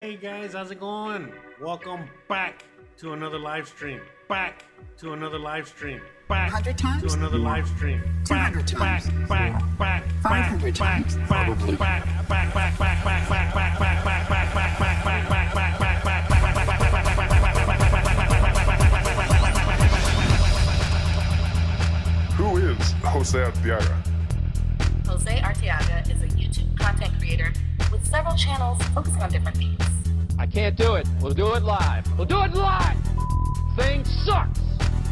Hey guys, how's it going? Welcome back to another live stream. Back to another live stream. Back 100 times? to another live stream. 200 times? Back, 500 times? Probably. Who is Jose Arteaga? Jose Arteaga is a YouTube content creator with several channels focusing on different themes. I can't do it. We'll do it live. We'll do it live! Thing sucks!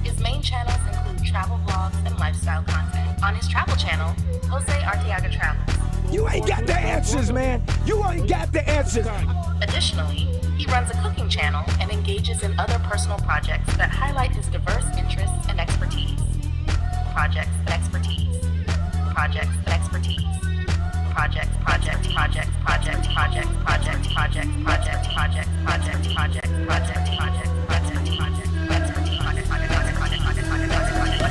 His main channels include travel vlogs and lifestyle content. On his travel channel, Jose Arteaga Travels. You ain't got the answers, man. You ain't got the answers. Additionally, he runs a cooking channel and engages in other personal projects that highlight his diverse interests and expertise. Projects and expertise. Projects and expertise. Projects, project, project, project, project, project, project, project, project, project, project, project, project, project, project, expertise.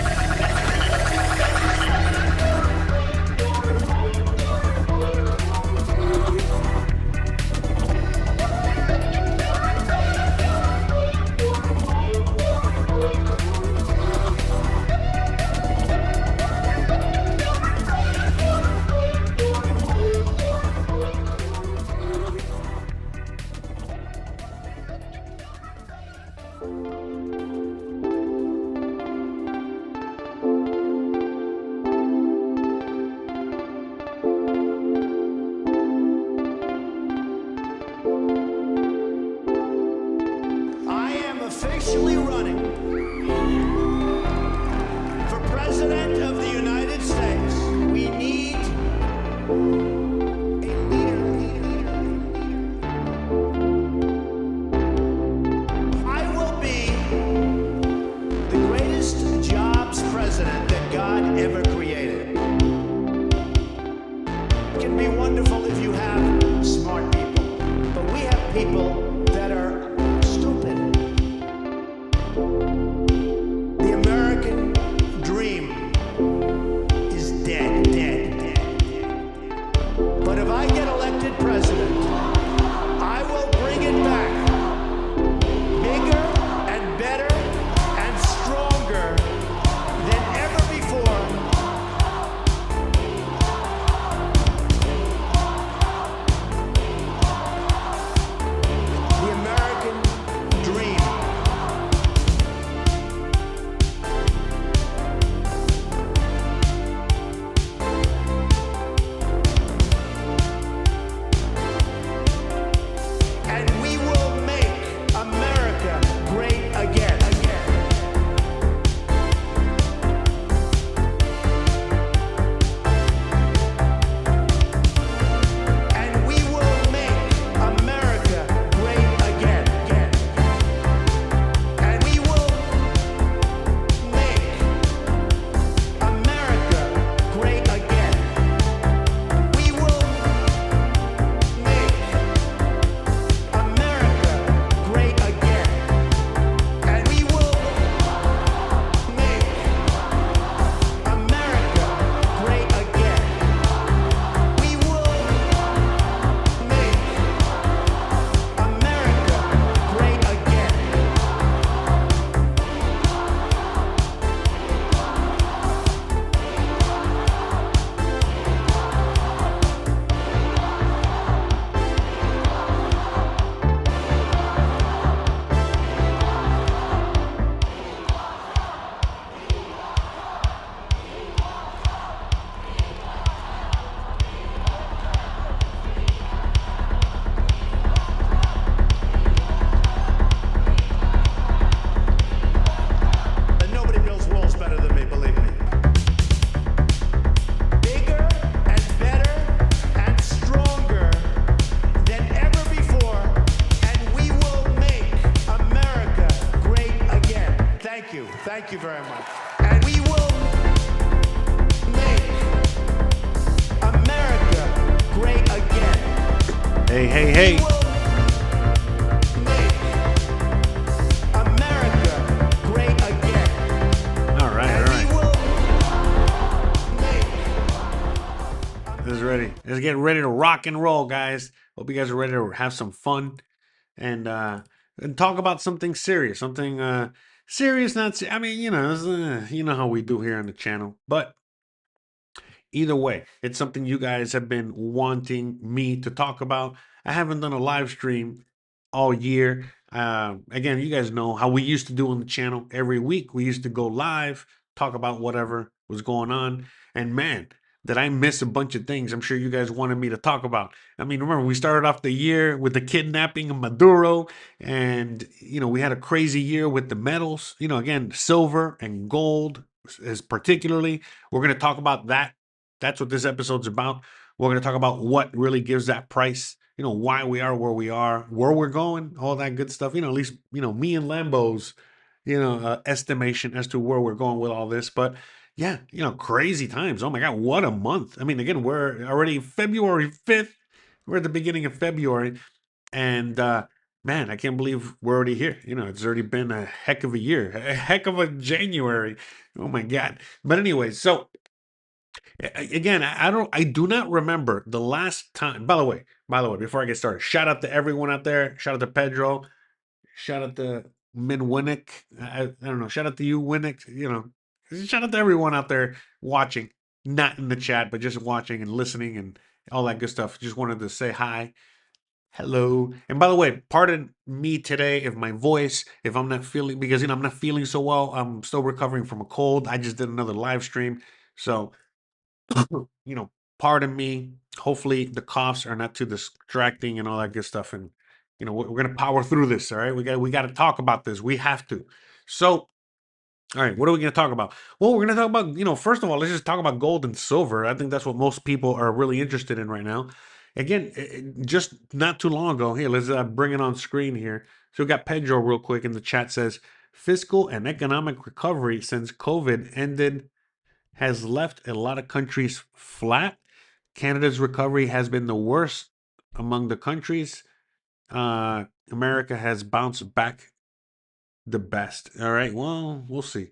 I am officially running for President of the United States. We need a leader. I will be the greatest jobs president that God ever created. It can be wonderful if you have smart people, but we have people that are stupid. The American dream is dead. But if I get elected president, I will bring it back bigger and better and stronger than ever before. The American dream. And we will make America great again. And we will make America great again. And we will make America great again. We will make America great again. And we will make America great again. We will make America great again. And nobody builds walls better than me, believe me. Bigger and better and stronger than ever before, and we will make America great again. Thank you. Thank you very much. And we will make America great again. Hey. We will make America great again. All right. And we will make This is ready. Let's get ready to rock and roll, guys. Hope you guys are ready to have some fun and talk about something serious, something serious. I mean, you know how we do here on the channel, but either way, it's something you guys have been wanting me to talk about. I haven't done a live stream all year. Again, you guys know how we used to do on the channel every week. We used to go live, talk about whatever was going on. And man, did I miss a bunch of things I'm sure you guys wanted me to talk about. I mean, remember, we started off the year with the kidnapping of Maduro, and, we had a crazy year with the metals, again, silver and gold is particularly. We're going to talk about that. That's what this episode's about. We're going to talk about what really gives that price, why we are where we are, where we're going, all that good stuff. At least, me and Lambo's, estimation as to where we're going with all this. But yeah, crazy times. Oh my God, what a month. I mean, again, we're already February 5th. We're at the beginning of February. And man, I can't believe we're already here. It's already been a heck of a year, a heck of a January. Oh my God. But anyway, so again, I do not remember the last time. By the way, before I get started, shout out to everyone out there. Shout out to Pedro. Shout out to Min Winnick. I don't know. Shout out to you, Winnick. Shout out to everyone out there watching, not in the chat, but just watching and listening and all that good stuff. Just wanted to say hi. Hello. And by the way, pardon me today if my voice, if I'm not feeling, because, I'm not feeling so well. I'm still recovering from a cold. I just did another live stream. So, pardon me. Hopefully the coughs are not too distracting and all that good stuff. And, we're going to power through this. All right. We got to talk about this. We have to. So, all right, what are we going to talk about? Well, we're going to talk about, first of all, let's just talk about gold and silver. I think that's what most people are really interested in right now. Again, just not too long ago, here, let's bring it on screen here. So we got Pedro real quick in the chat says, fiscal and economic recovery since COVID ended has left a lot of countries flat. Canada's recovery has been the worst among the countries. America has bounced back the best. All right, well, we'll see.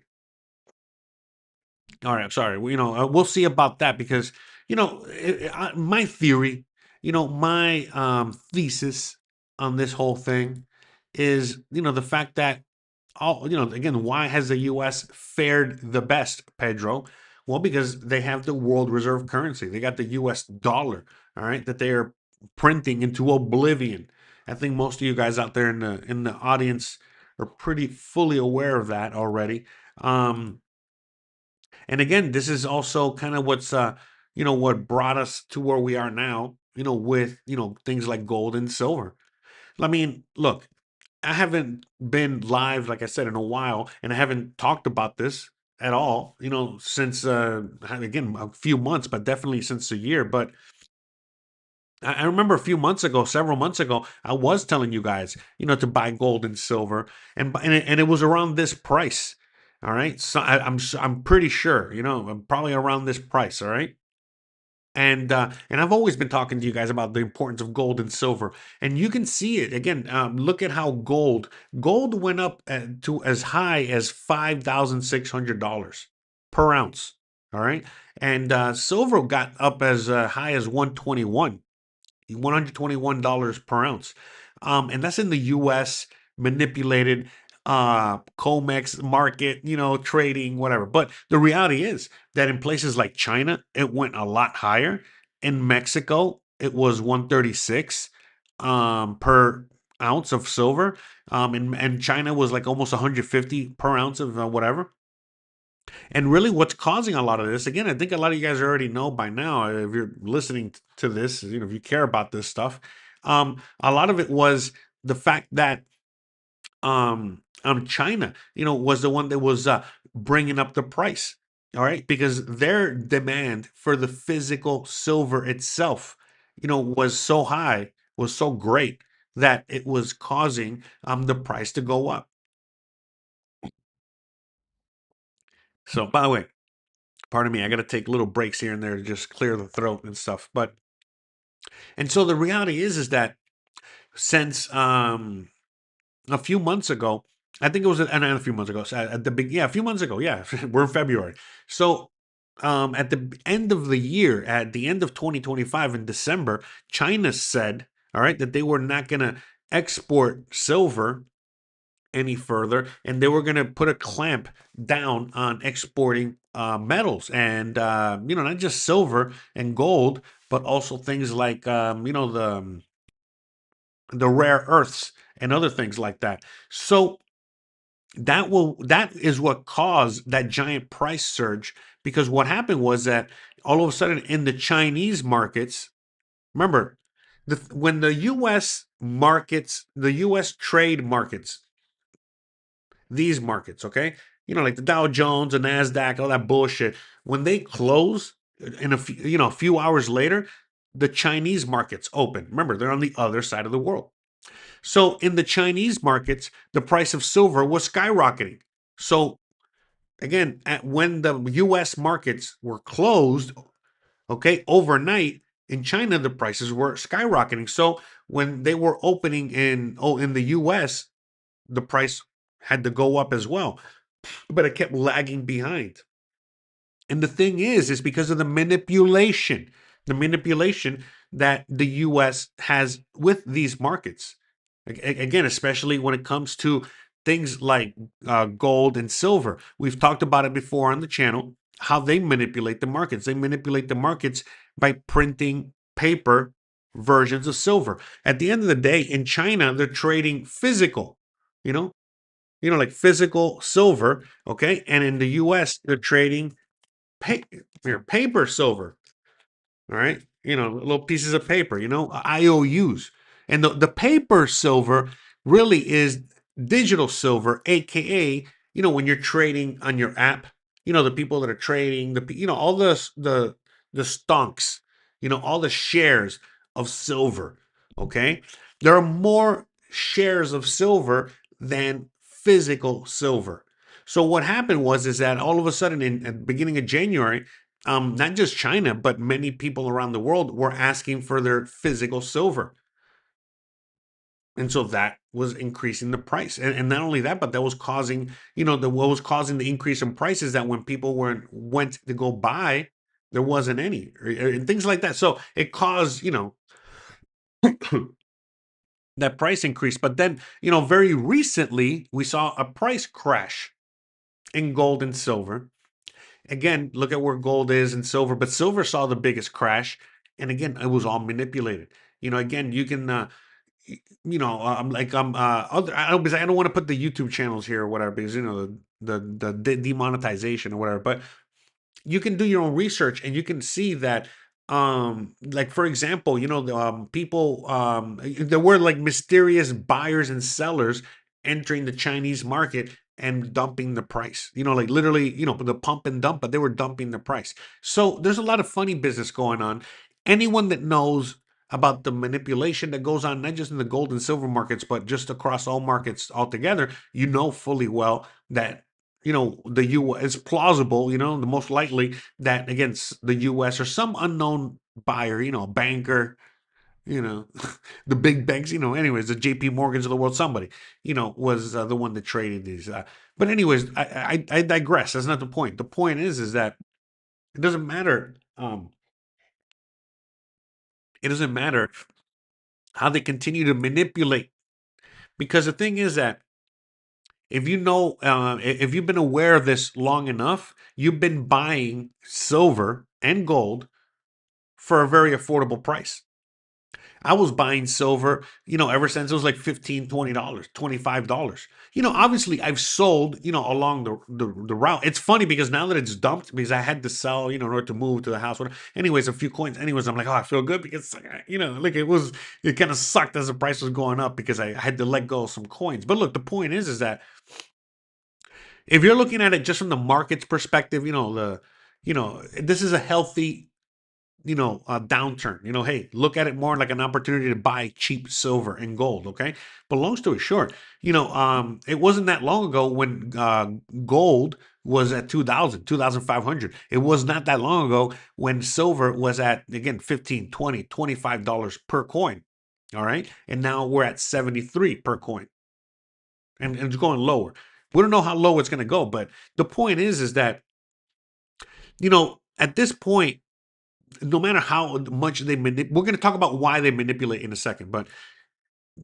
All right, I'm sorry. We'll see about that because, my theory, my thesis on this whole thing is, the fact that again, why has the U.S. fared the best, Pedro? Well, because they have the world reserve currency. They got the U.S. dollar, all right, that they are printing into oblivion. I think most of you guys out there in the audience are pretty fully aware of that already. And again, this is also kind of what's what brought us to where we are now, with things like gold and silver. I mean, look, I haven't been live, like I said, in a while, and I haven't talked about this at all, since again, a few months, but definitely since a year. But I remember several months ago, I was telling you guys, to buy gold and silver, and it was around this price. All right, so I'm pretty sure, I'm probably around this price. All right, and I've always been talking to you guys about the importance of gold and silver, and you can see it again. Look at how gold went up to as high as $5,600 per ounce. All right, and silver got up as high as $121 per ounce. And that's in the U.S. manipulated COMEX market, trading, whatever. But the reality is that in places like China, it went a lot higher. In Mexico, it was 136 per ounce of silver. And China was like almost 150 per ounce of whatever. And really what's causing a lot of this, again, I think a lot of you guys already know by now, if you're listening to this, if you care about this stuff, a lot of it was the fact that China, was the one that was bringing up the price, all right, because their demand for the physical silver itself, was so high, was so great that it was causing the price to go up. So, by the way, pardon me, I got to take little breaks here and there to just clear the throat and stuff. And so the reality is that since a few months ago, I think it was a few months ago, so a few months ago, yeah, we're in February. So at the end of the year, at the end of 2025 in December, China said all right, that they were not going to export silver any further, and they were going to put a clamp down on exporting metals, and not just silver and gold, but also things like the rare earths and other things like that. So that is what caused that giant price surge, because what happened was that all of a sudden in the Chinese markets, remember, when the U.S. markets, the U.S. trade markets, these markets, okay, like the Dow Jones, the Nasdaq, all that bullshit, when they close in a few hours later, the Chinese markets open. Remember, they're on the other side of the world. So in the Chinese markets, the price of silver was skyrocketing. So again, when the U.S. markets were closed, okay, overnight, in China the prices were skyrocketing. So when they were opening in the U.S., the price had to go up as well, but it kept lagging behind. And the thing is because of the manipulation that the U.S. has with these markets. Again, especially when it comes to things like gold and silver. We've talked about it before on the channel, how they manipulate the markets. They manipulate the markets by printing paper versions of silver. At the end of the day, in China, they're trading physical, you know, like physical silver, okay? And in the US, they're trading paper silver, all right? Little pieces of paper, IOUs. And the paper silver really is digital silver, aka, when you're trading on your app, the people that are trading, all the stonks, all the shares of silver, okay? There are more shares of silver than physical silver. So what happened is that all of a sudden at the beginning of January, not just China, but many people around the world were asking for their physical silver. And so that was increasing the price. And not only that, but that was causing, what was causing the increase in prices, that when people went to go buy, there wasn't any, and things like that. So it caused, that price increase. But then, very recently, we saw a price crash in gold and silver. Again, look at where gold is and silver, but silver saw the biggest crash. And again, it was all manipulated. Again, you can, other, I don't want to put the YouTube channels here or whatever, because, the demonetization or whatever, but you can do your own research and you can see that, like, for example, people, there were like mysterious buyers and sellers entering the Chinese market and dumping the price, like literally, the pump and dump, but they were dumping the price. So there's a lot of funny business going on. Anyone that knows about the manipulation that goes on, not just in the gold and silver markets, but just across all markets altogether, fully well that, the U.S. is plausible, the most likely that against the U.S. or some unknown buyer, banker, the big banks, anyways, the JP Morgans of the world, somebody, was the one that traded these. But anyways, I digress. That's not the point. The point is that it doesn't matter. It doesn't matter how they continue to manipulate, because the thing is that if if you've been aware of this long enough, you've been buying silver and gold for a very affordable price. I was buying silver, ever since it was like $15, $20, $25. Obviously I've sold, along the route. It's funny because now that it's dumped, because I had to sell, in order to move to the house. Anyways, a few coins. Anyways, I'm like, oh, I feel good because, like it kind of sucked as the price was going up because I had to let go of some coins. But look, the point is that if you're looking at it just from the market's perspective, this is a healthy, downturn. Hey, look at it more like an opportunity to buy cheap silver and gold. Okay, but long story short, it wasn't that long ago when gold was at 2,500. It was not that long ago when silver was at, again, $15, $20, $25 per coin. All right, and now we're at 73 per coin, and it's going lower. We don't know how low it's going to go, but the point is that, at this point, no matter how much they manipulate, we're going to talk about why they manipulate in a second, but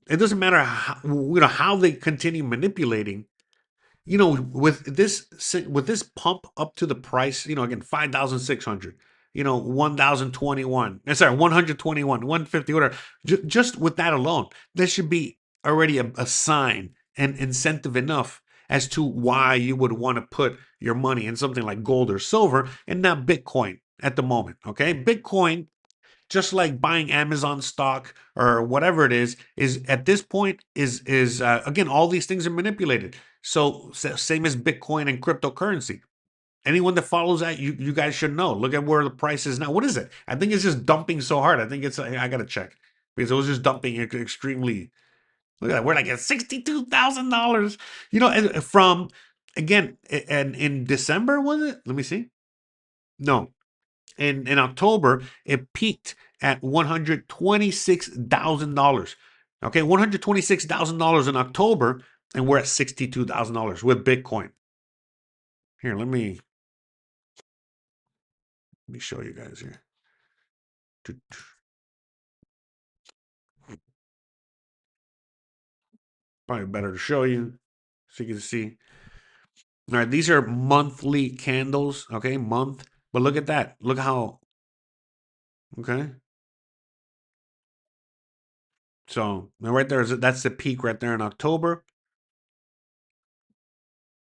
it doesn't matter how, how they continue manipulating. With this pump up to the price, again, 5,600, 1,021, sorry, 121, 150, whatever. Just with that alone, there should be already a sign and incentive enough as to why you would want to put your money in something like gold or silver and not Bitcoin at the moment. Okay. Bitcoin, just like buying Amazon stock or whatever it is at this point is again, all these things are manipulated. So same as Bitcoin and cryptocurrency. Anyone that follows that, you guys should know. Look at where the price is now. What is it? I think it's just dumping so hard. I think I gotta check because it was just dumping extremely. Look at that. We're like at $62,000. From again, and in December was it? Let me see. No, in October, it peaked at $126,000. Okay, $126,000 in October, and we're at $62,000 with Bitcoin. Here, let me show you guys here. Probably better to show you so you can see. All right, these are monthly candles. Okay, month. But look at that. Look how. Okay. So right there, that's the peak right there in October.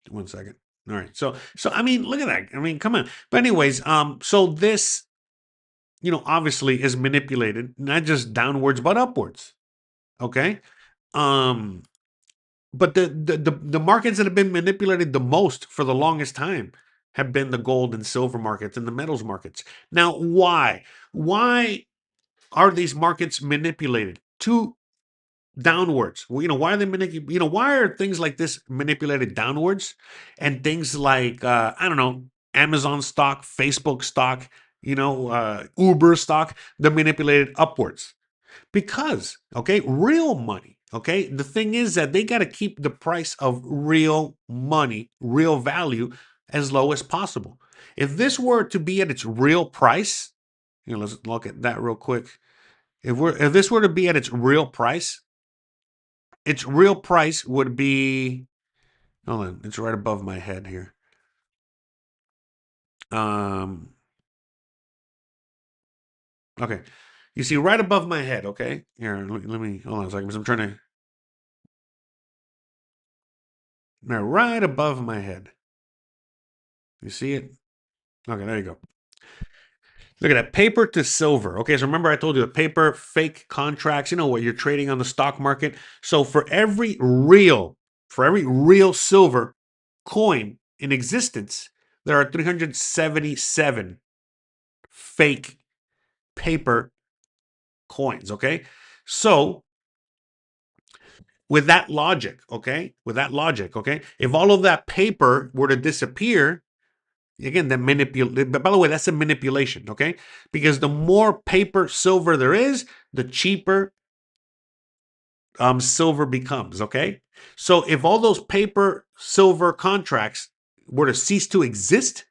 1 second. All right. So I mean, look at that. I mean, come on. But anyways, so this, obviously is manipulated, not just downwards, but upwards. Okay. But the markets that have been manipulated the most for the longest time have been the gold and silver markets and the metals markets. Now, why? Why are these markets manipulated to downwards? Well, why are they why are things like this manipulated downwards, and things like I don't know, Amazon stock, Facebook stock, Uber stock, they're manipulated upwards? Because, okay, real money, okay, the thing is that they got to keep the price of real money, real value, as low as possible. If this were to be at its real price, let's look at that real quick. If this were to be at its real price would be, hold on, it's right above my head here. Okay, you see right above my head. Okay, here, let me hold on a second, because I'm trying to. Now, right above my head. You see it? Okay, there you go. Look at that, paper to silver. Okay, so remember I told you the paper, fake contracts, what you're trading on the stock market. So for every real silver coin in existence, there are 377 fake paper coins, okay? So with that logic, okay, if all of that paper were to disappear, again, that by the way, that's a manipulation, okay? Because the more paper silver there is, the cheaper silver becomes, okay? So if all those paper silver contracts were to cease to exist,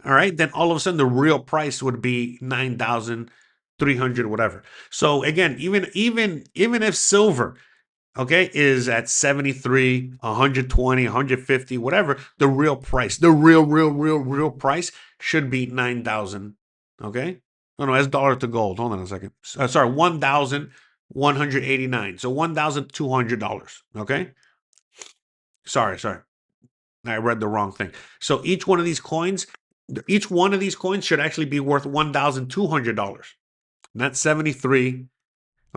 all right, then all of a sudden the real price would be 9,300 whatever. So again, even if silver, okay, is at 73, 120, 150, whatever, the real price, the real price should be 9,000, okay? No, that's dollar to gold. Hold on a second. Sorry, 1,189. So $1,200, okay? Sorry. I read the wrong thing. So each one of these coins should actually be worth $1,200. Not 73,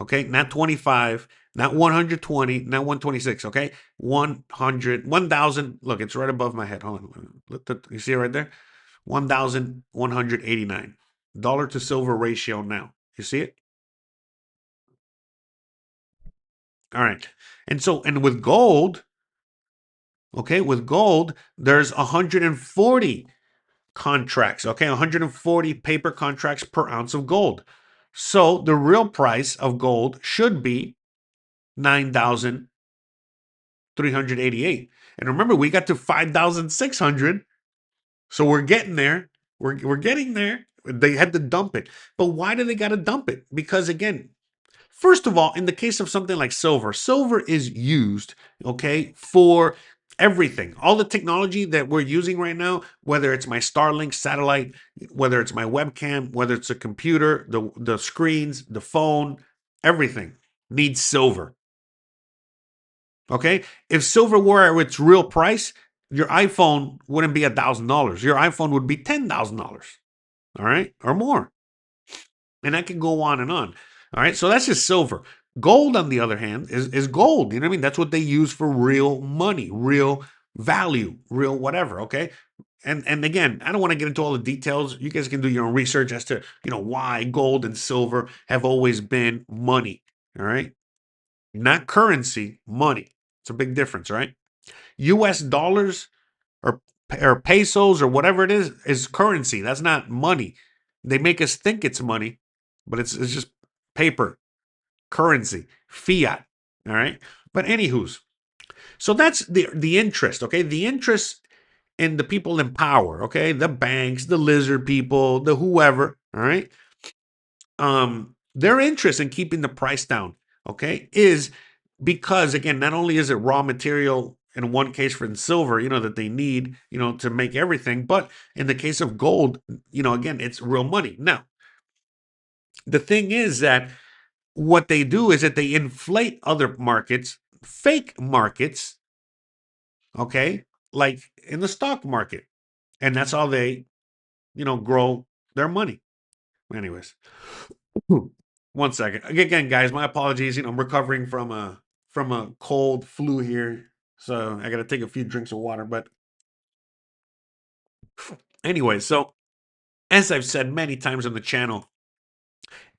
okay? Not 25, not 120, not 126, okay? 1,000. Look, it's right above my head. Hold on. You see it right there? 1,189. Dollar to silver ratio now. You see it? All right. And with gold, okay, there's 140 contracts, okay? 140 paper contracts per ounce of gold. So the real price of gold should be 9,388. And remember, we got to 5,600. So we're getting there. We're getting there. They had to dump it. But why do they got to dump it? Because again, first of all, in the case of something like silver, silver is used, okay, for everything. All the technology that we're using right now, whether it's my Starlink satellite, whether it's my webcam, whether it's a computer, the screens, the phone, everything needs silver. Okay? If silver were at its real price, your iPhone wouldn't be $1,000. Your iPhone would be $10,000. All right? Or more. And I can go on and on. All right? So that's just silver. Gold, on the other hand, is gold. You know what I mean? That's what they use for real money, real value, real whatever. Okay? And again, I don't want to get into all the details. You guys can do your own research as to, why gold and silver have always been money. All right? Not currency, money. It's a big difference, right? US dollars or pesos or whatever it is currency. That's not money. They make us think it's money, but it's just paper, currency, fiat. All right. But anywho's, so that's the interest. Okay, the interest in the people in power. Okay, the banks, the lizard people, the whoever. All right. Their interest in keeping the price down. Okay, is because again, not only is it raw material in one case for silver, that they need, to make everything, but in the case of gold, again, it's real money. Now, the thing is that what they do is that they inflate other markets, fake markets, okay, like in the stock market. And that's how they, grow their money. Anyways, 1 second. Again, guys, my apologies. I'm recovering from a cold flu here. So I got to take a few drinks of water. But anyway, so as I've said many times on the channel,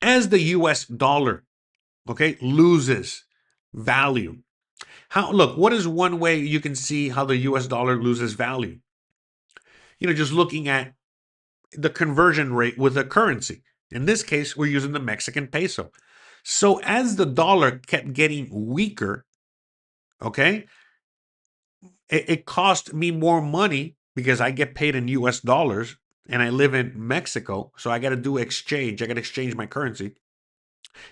as the US dollar, okay, loses value. Look, what is one way you can see how the US dollar loses value? Just looking at the conversion rate with a currency. In this case, we're using the Mexican peso. So as the dollar kept getting weaker, okay, it cost me more money because I get paid in US dollars and I live in Mexico. So I got to do exchange. I got to exchange my currency.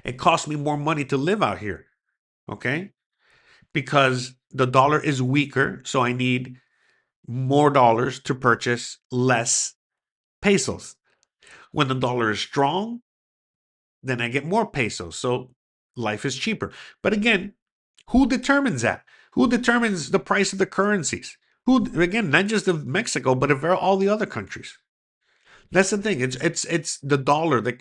It costs me more money to live out here, okay, because the dollar is weaker. So I need more dollars to purchase less pesos. When the dollar is strong, then I get more pesos. So life is cheaper. But again, who determines that? Who determines the price of the currencies? Who, again, not just of Mexico, but of all the other countries. That's the thing. It's the dollar that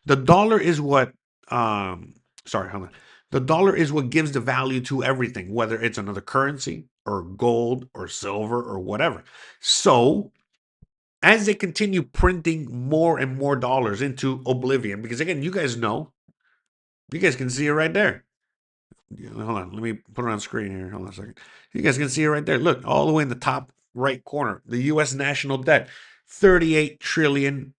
the dollar is what sorry, hold on. The dollar is what gives the value to everything, whether it's another currency or gold or silver or whatever. So as they continue printing more and more dollars into oblivion, because again, you guys can see it right there. Hold on, let me put it on screen here. Hold on a second. You guys can see it right there. Look, all the way in the top right corner, the U.S. national debt, 38 trillion,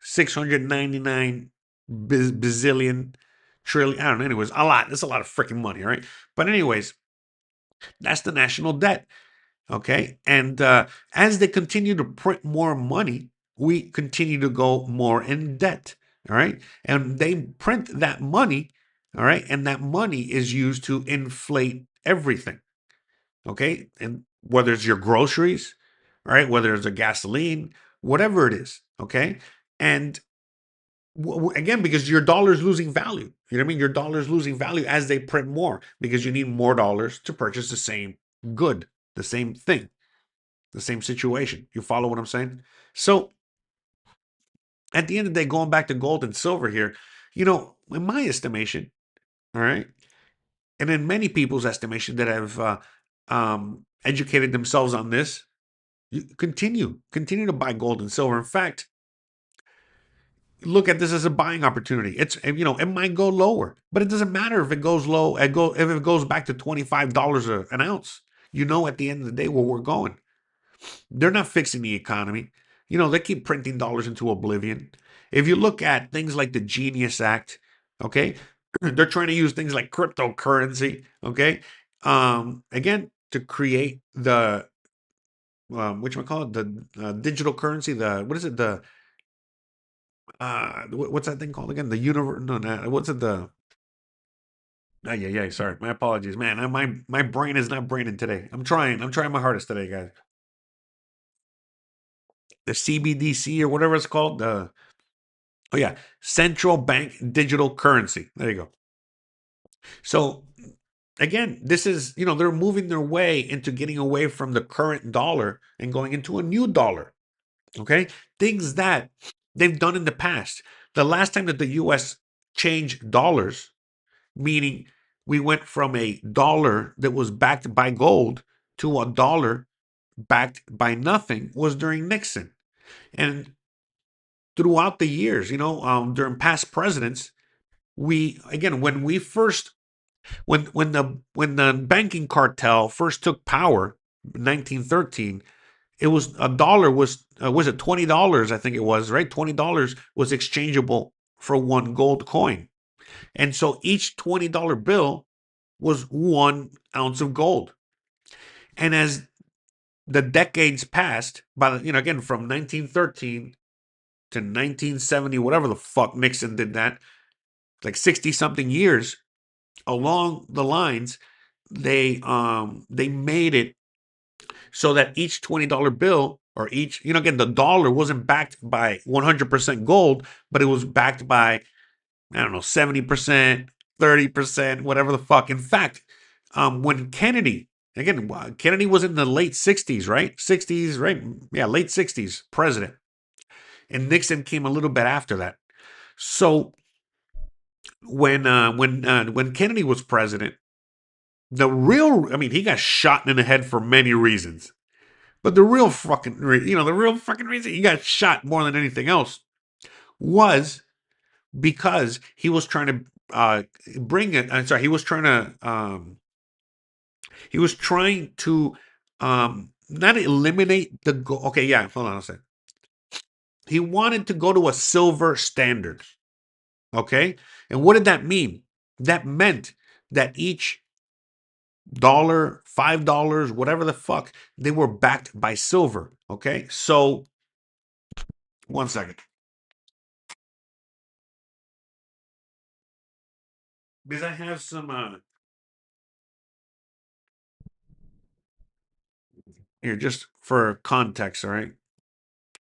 699 bazillion trillion. I don't know. Anyways, a lot. That's a lot of freaking money, right? But anyways, that's the national debt. Okay. And as they continue to print more money, we continue to go more in debt. All right. And they print that money. All right. And that money is used to inflate everything. Okay. And whether it's your groceries, all right, whether it's a gasoline, whatever it is. Okay. And again, because your dollar is losing value. You know what I mean? Your dollar is losing value as they print more because you need more dollars to purchase the same good, the same thing, the same situation. You follow what I'm saying? So at the end of the day, going back to gold and silver here, in my estimation, all right, and in many people's estimation that have educated themselves on this, you continue to buy gold and silver. In fact, look at this as a buying opportunity. It might go lower, but it doesn't matter if it goes low. If it goes back to $25 an ounce, at the end of the day where we're going. They're not fixing the economy. They keep printing dollars into oblivion. If you look at things like the Genius Act, okay, they're trying to use things like cryptocurrency, okay, again, to create the which we call it, the digital currency. The what is it? The what's that thing called again? The universe? No, no. What's it? The yeah. Sorry, my apologies, man. My brain is not braining today. I'm trying. I'm trying my hardest today, guys. The CBDC or whatever it's called. The oh yeah, central bank digital currency. There you go. So again, this is, they're moving their way into getting away from the current dollar and going into a new dollar. Okay. Things that they've done in the past. The last time that the US changed dollars, meaning we went from a dollar that was backed by gold to a dollar backed by nothing, was during Nixon. And throughout the years, during past presidents, when we first when the banking cartel first took power in 1913, it was a dollar was it $20, I think it was, right? $20 was exchangeable for one gold coin. And so each $20 bill was 1 ounce of gold. And as the decades passed, again, from 1913 to 1970, whatever the fuck Nixon did that, like 60 something years, along the lines, they made it so that each $20 bill, or each, again, the dollar wasn't backed by 100% gold, but it was backed by, I don't know, 70%, 30%, whatever the fuck. In fact, when Kennedy, again, Kennedy was in the late 60s, right? 60s, right? Yeah, late 60s president. And Nixon came a little bit after that. So when Kennedy was president, he got shot in the head for many reasons. But the real fucking reason he got shot more than anything else was because he was trying to bring it. I'm sorry, he was trying to not eliminate the gold. Okay, yeah, hold on a second. He wanted to go to a silver standard. Okay, and what did that mean? That meant that each dollar, $5, whatever the fuck, they were backed by silver. Okay, so 1 second. Because I have some here just for context, all right?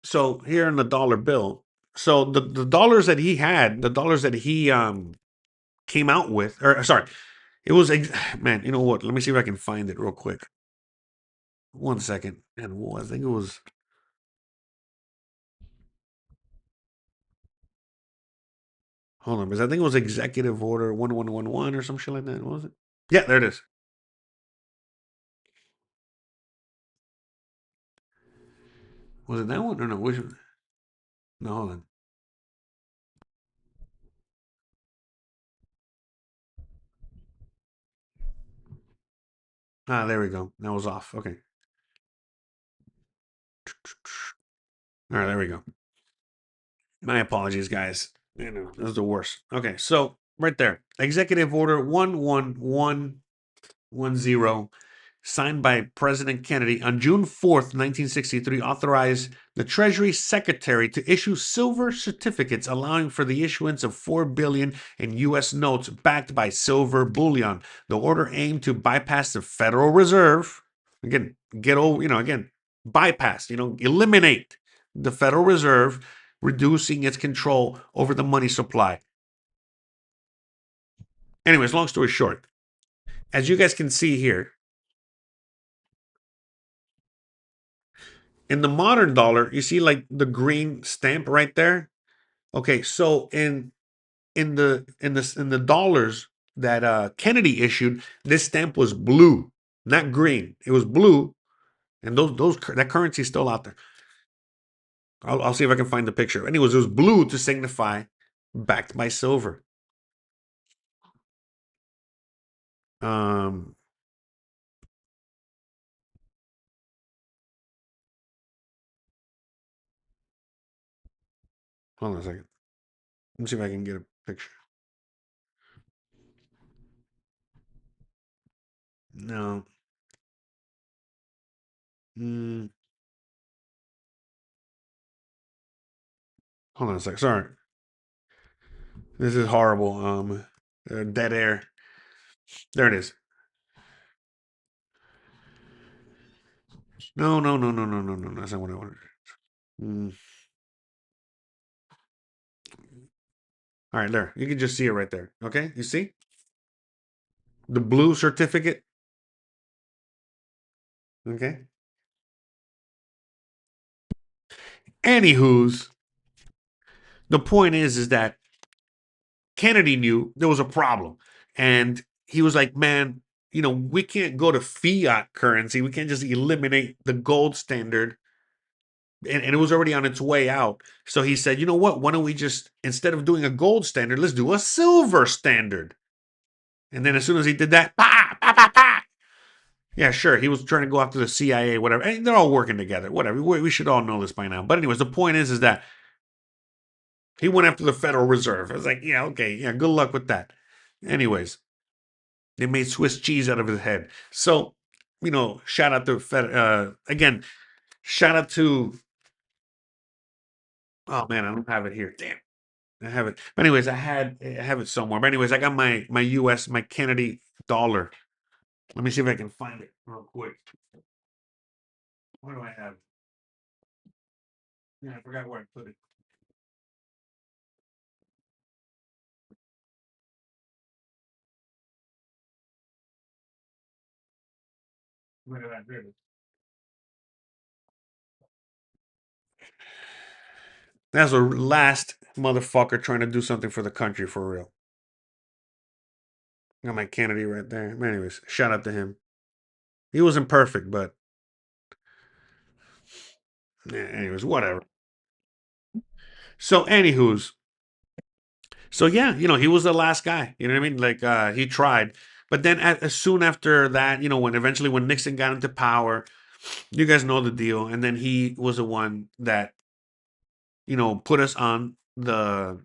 So here in the dollar bill, so the dollars that he had, the dollars that he came out with, or sorry, it was man, you know what? Let me see if I can find it real quick. 1 second. And I think it was, hold on, because I think it was Executive Order 1111 or some shit like that, was it? Yeah, there it is. Was it that one or no? Which one? No, hold on. Ah, there we go. That was off. Okay. All right, there we go. My apologies, guys. That was the worst. Okay, so right there, Executive Order 11110, signed by President Kennedy on June 4th, 1963, authorized the Treasury Secretary to issue silver certificates allowing for the issuance of $4 billion in U.S. notes backed by silver bullion. The order aimed to bypass the Federal Reserve. Again, bypass, eliminate the Federal Reserve, reducing its control over the money supply. Anyways, long story short, as you guys can see here, in the modern dollar, you see like the green stamp right there. Okay, so in the dollars that Kennedy issued, this stamp was blue, not green. It was blue, and that currency is still out there. I'll see if I can find the picture. Anyways, it was blue to signify backed by silver. Hold on a second. Let me see if I can get a picture. No. Hold on a sec. Sorry. This is horrible. Dead air. There it is. No. That's not what I wanted. All right, there. You can just see it right there. Okay, you see the blue certificate. Okay. Anywho's, the point is that Kennedy knew there was a problem, and he was like, "Man, we can't go to fiat currency. We can't just eliminate the gold standard." And it was already on its way out. So he said, "You know what? Why don't we just, instead of doing a gold standard, let's do a silver standard?" And then as soon as he did that, bah, bah, bah, bah. Yeah, sure. He was trying to go after the CIA, whatever. And they're all working together. Whatever. We should all know this by now. But anyways, the point is that he went after the Federal Reserve. I was like, yeah, okay, yeah, good luck with that. Anyways, they made Swiss cheese out of his head. So, shout out to again, shout out to. Oh man, I don't have it here. Damn. I have it. But anyways, I have it somewhere. But anyways, I got my my Kennedy dollar. Let me see if I can find it real quick. Where do I have it? Yeah, I forgot where I put it. Where did I put it? That's the last motherfucker trying to do something for the country for real. Got my Kennedy right there. But anyways, shout out to him. He wasn't perfect, but yeah, anyways, whatever. So, anywho's, so yeah, he was the last guy. You know what I mean? Like, he tried, but then as soon after that, when Nixon got into power, you guys know the deal, and then he was the one that put us on the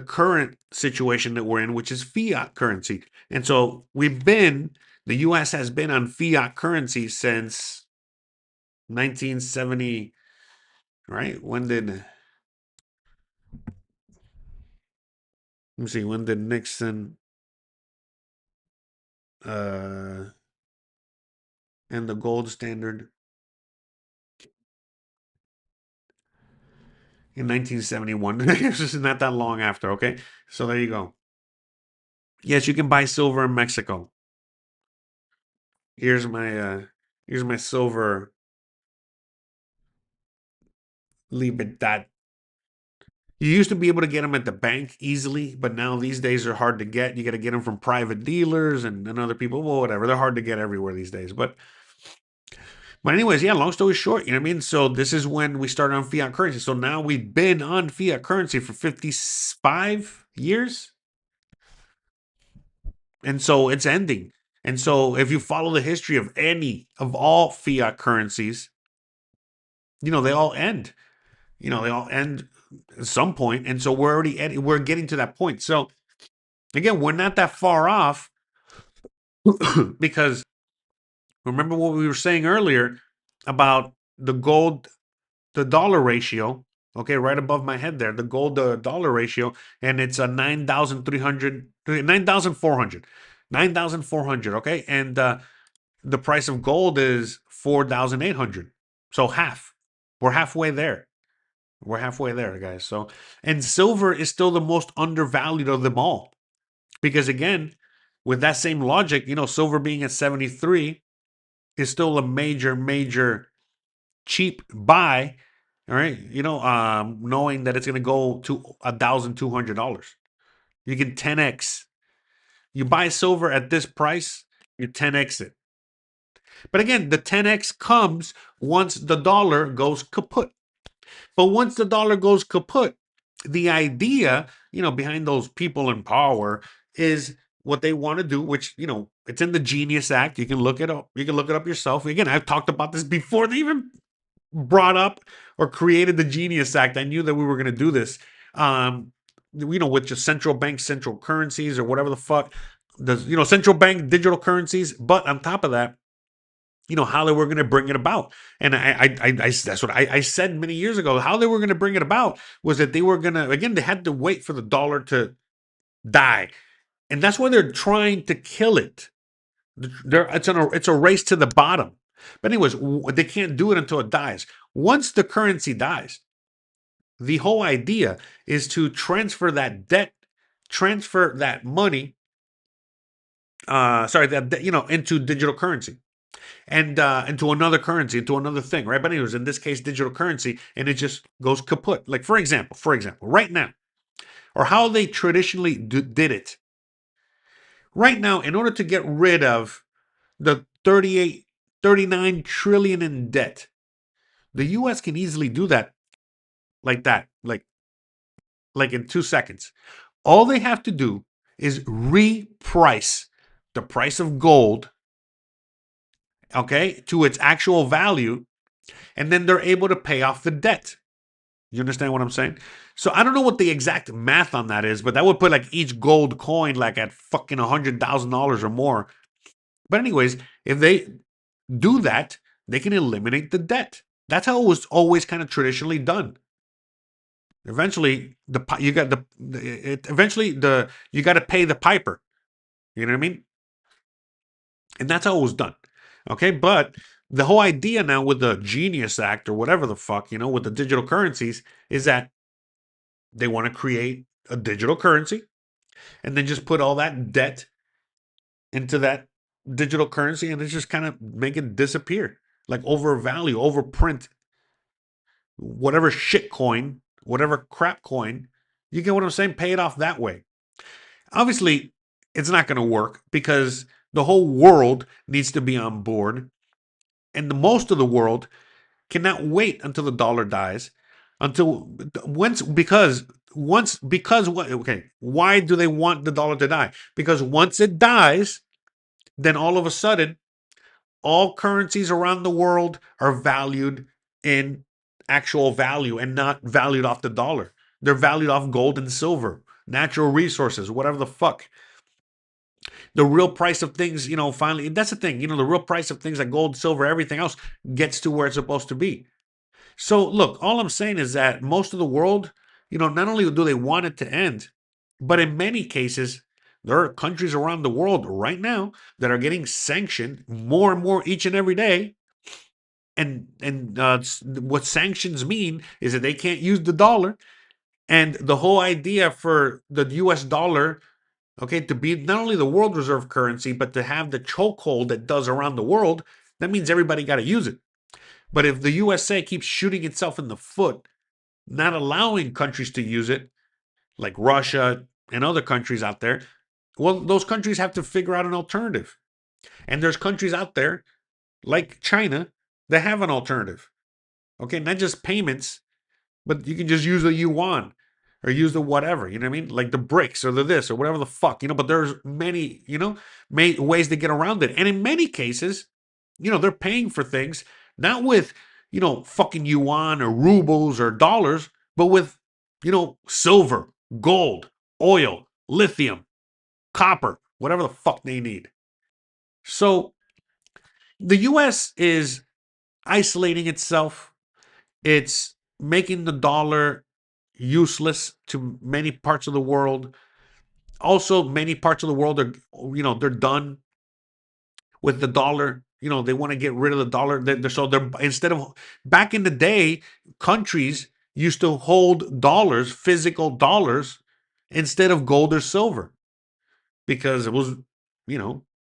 current situation that we're in, which is fiat currency. And so the U.S. has been on fiat currency since 1970, right? When did Nixon and the gold standard? In 1971. This is not that long after, okay? So there you go. Yes, you can buy silver in Mexico. Here's my silver Libertad. You used to be able to get them at the bank easily, but now these days they're hard to get. You got to get them from private dealers and other people. Well, whatever. They're hard to get everywhere these days. But anyways, yeah, long story short, you know what I mean? So this is when we started on fiat currency. So now we've been on fiat currency for 55 years. And so it's ending. And so if you follow the history of all fiat currencies, they all end. They all end at some point. And so we're getting to that point. So again, we're not that far off because remember what we were saying earlier about the gold the dollar ratio, okay, right above my head there, the gold to dollar ratio, and it's a 9,400, okay, and the price of gold is 4,800, so half. We're halfway there. We're halfway there, guys. So, and silver is still the most undervalued of them all, because again, with that same logic, silver being at 73 is still a major cheap buy. All right, knowing that it's going to go to $1,200, you can 10x. You buy silver at this price, you 10x it. But again, the 10x comes once the dollar goes kaput. But once the dollar goes kaput, the idea, behind those people in power is what they want to do, which, it's in the Genius Act. You can look it up. You can look it up yourself. Again, I've talked about this before they even brought up or created the Genius Act. I knew that we were going to do this. With just central bank, central currencies, or whatever the fuck, central bank digital currencies. But on top of that, how they were going to bring it about. And that's what I said many years ago. How they were going to bring it about was that they were going to, again, they had to wait for the dollar to die. And that's why they're trying to kill it. It's a race to the bottom. But anyways, they can't do it until it dies. Once the currency dies, the whole idea is to transfer that debt, transfer that money, into digital currency and into another currency, into another thing, right? But anyways, in this case, digital currency, and it just goes kaput. Like for example, right now, or how they traditionally did it. Right now, in order to get rid of the 39 trillion in debt, the U.S. can easily do that, like that, like in 2 seconds. All they have to do is reprice the price of gold, okay, to its actual value, and then they're able to pay off the debt. You understand what I'm saying? So I don't know what the exact math on that is, but that would put like each gold coin like at fucking $100,000 or more. But anyways, if they do that, they can eliminate the debt. That's how it was always kind of traditionally done. Eventually, you got to pay the piper. You know what I mean? And that's how it was done. Okay, but the whole idea now with the Genius Act or whatever the fuck, with the digital currencies, is that they want to create a digital currency and then just put all that debt into that digital currency and it's just kind of make it disappear, like overvalue, overprint, whatever shit coin, whatever crap coin. You get what I'm saying? Pay it off that way. Obviously, it's not going to work because the whole world needs to be on board. And most of the world cannot wait until the dollar dies. Because what? Okay, why do they want the dollar to die? Because once it dies, then all of a sudden, all currencies around the world are valued in actual value and not valued off the dollar. They're valued off gold and silver, natural resources, whatever the fuck. The real price of things, finally, that's the thing, the real price of things like gold, silver, everything else gets to where it's supposed to be. So look, all I'm saying is that most of the world, not only do they want it to end, but in many cases, there are countries around the world right now that are getting sanctioned more and more each and every day. And what sanctions mean is that they can't use the dollar. And the whole idea for the US dollar, okay, to be not only the world reserve currency, but to have the chokehold it does around the world, that means everybody got to use it. But if the USA keeps shooting itself in the foot, not allowing countries to use it, like Russia and other countries out there, well, those countries have to figure out an alternative. And there's countries out there, like China, that have an alternative. Okay, not just payments, but you can just use the yuan or use the whatever, you know what I mean? Like the BRICS or the this or whatever the fuck, but there's many, ways to get around it. And in many cases, they're paying for things, not with, fucking yuan or rubles or dollars, but with, silver, gold, oil, lithium, copper, whatever the fuck they need. So the US is isolating itself. It's making the dollar useless to many parts of the world. Also, many parts of the world are, they're done with the dollar. They want to get rid of the dollar. They're instead of back in the day, countries used to hold dollars, physical dollars, instead of gold or silver because it was,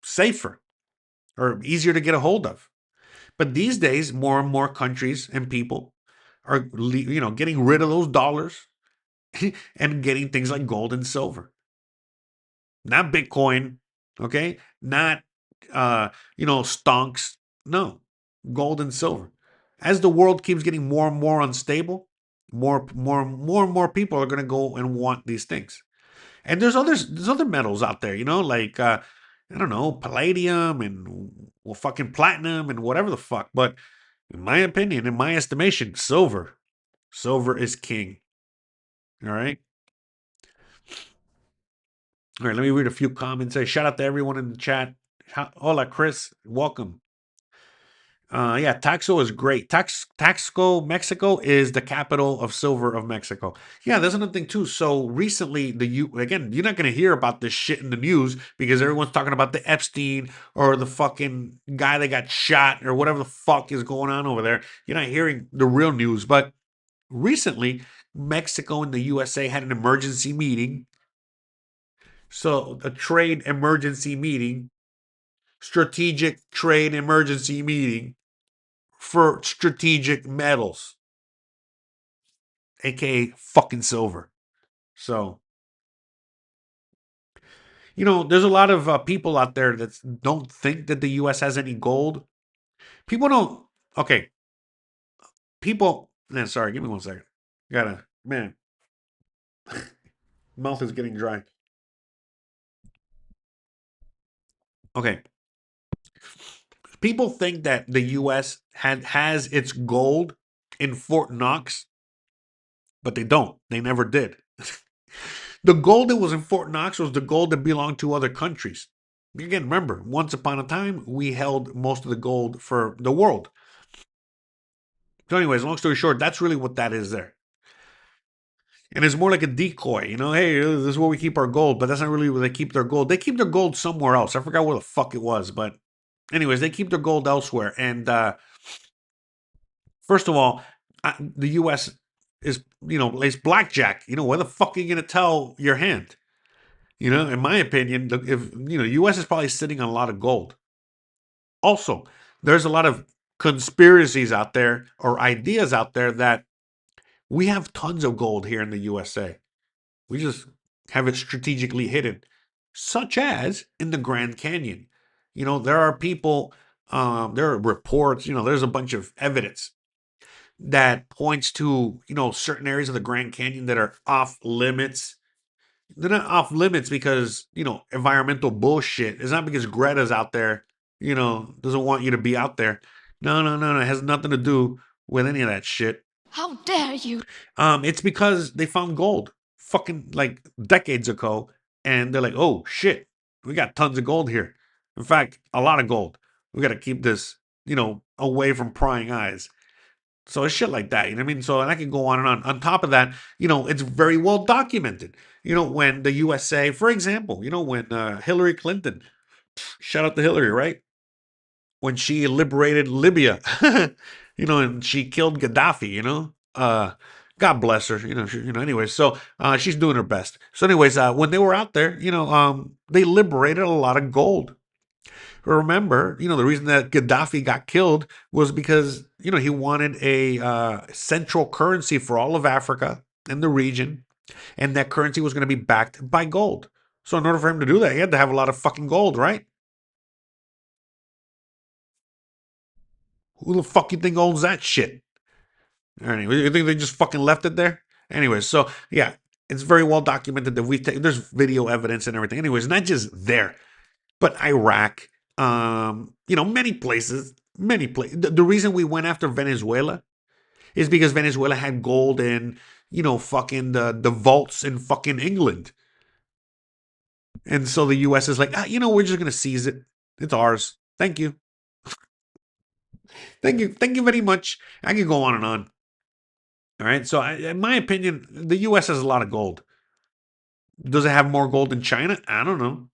safer or easier to get a hold of. But these days, more and more countries and people are, getting rid of those dollars and getting things like gold and silver. Not Bitcoin, okay? Not, stonks. No, gold and silver. As the world keeps getting more and more unstable, more and more people are going to go and want these things. And there's other metals out there, like I don't know, palladium and fucking platinum and whatever the fuck. But in my opinion, in my estimation, silver is king. All right. All right, let me read a few comments. Shout out to everyone in the chat. Hola, Chris. Welcome. Yeah, Taxco is great. Taxco, Mexico is the capital of silver of Mexico. Yeah, there's another thing too. So recently, again, you're not gonna hear about this shit in the news because everyone's talking about the Epstein or the fucking guy that got shot or whatever the fuck is going on over there. You're not hearing the real news. But recently, Mexico and the USA had an emergency meeting. So a trade emergency meeting, strategic trade emergency meeting for strategic metals, aka fucking silver. So, there's a lot of people out there that don't think that the U.S. has any gold. People don't. Okay, people. Sorry, give me 1 second. Man, mouth is getting dry. Okay, people think that the U.S. has its gold in Fort Knox, but they don't. They never did. The gold that was in Fort Knox was the gold that belonged to other countries. Again, remember, once upon a time, we held most of the gold for the world. So, anyways, long story short, that's really what that is there. And it's more like a decoy, hey, this is where we keep our gold, but that's not really where they keep their gold. They keep their gold somewhere else. I forgot where the fuck it was, but anyways, they keep their gold elsewhere. And first of all, the U.S. is, plays blackjack. Where the fuck are you going to tell your hand? In my opinion, if U.S. is probably sitting on a lot of gold. Also, there's a lot of conspiracies out there or ideas out there that we have tons of gold here in the USA. We just have it strategically hidden, such as in the Grand Canyon. There are people, there are reports, there's a bunch of evidence that points to, certain areas of the Grand Canyon that are off limits. They're not off limits because, environmental bullshit. It's not because Greta's out there, doesn't want you to be out there. No. It has nothing to do with any of that shit. How dare you? It's because they found gold fucking like decades ago, and they're like, oh shit, we got tons of gold here. In fact, a lot of gold. We got to keep this, away from prying eyes. So it's shit like that, you know what I mean? So, and I can go on and on. On top of that, it's very well documented. When the USA, for example, when Hillary Clinton, shout out to Hillary, right? When she liberated Libya, and she killed Gaddafi, God bless her, anyways. So she's doing her best. So, anyways, when they were out there, they liberated a lot of gold. Remember, the reason that Gaddafi got killed was because, he wanted a central currency for all of Africa and the region, and that currency was going to be backed by gold. So in order for him to do that, he had to have a lot of fucking gold, right? Who the fuck you think owns that shit? Anyway, you think they just fucking left it there? Anyways, so yeah, it's very well documented that there's video evidence and everything. Anyways, not just there, but Iraq, many places, The reason we went after Venezuela is because Venezuela had gold in, fucking the vaults in fucking England. And so the U.S. is like, we're just going to seize it. It's ours. Thank you. Thank you. Thank you very much. I can go on and on. All right. So, in my opinion, the U.S. has a lot of gold. Does it have more gold than China? I don't know.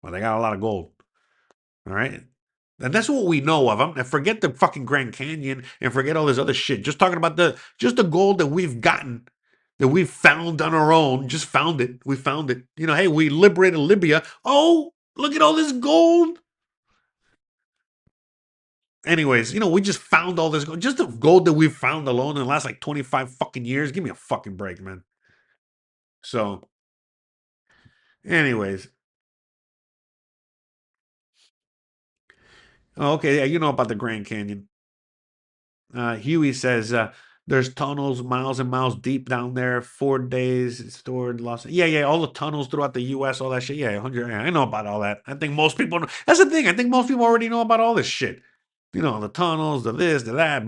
Well, they got a lot of gold. All right. And that's what we know of. And forget the fucking Grand Canyon and forget all this other shit. Just talking about the gold that we've gotten, that we've found on our own. Just found it. We found it. Hey, we liberated Libya. Oh, look at all this gold. Anyways, we just found all this gold. Just the gold that we've found alone in the last like 25 fucking years. Give me a fucking break, man. So, anyways. Oh, okay, yeah, you know about the Grand Canyon. Huey says there's tunnels miles and miles deep down there. 4 days stored, lost. Yeah, all the tunnels throughout the U.S., all that shit. Yeah, 100. Yeah, I know about all that. I think most people know. That's the thing. I think most people already know about all this shit. The tunnels, the this, the that,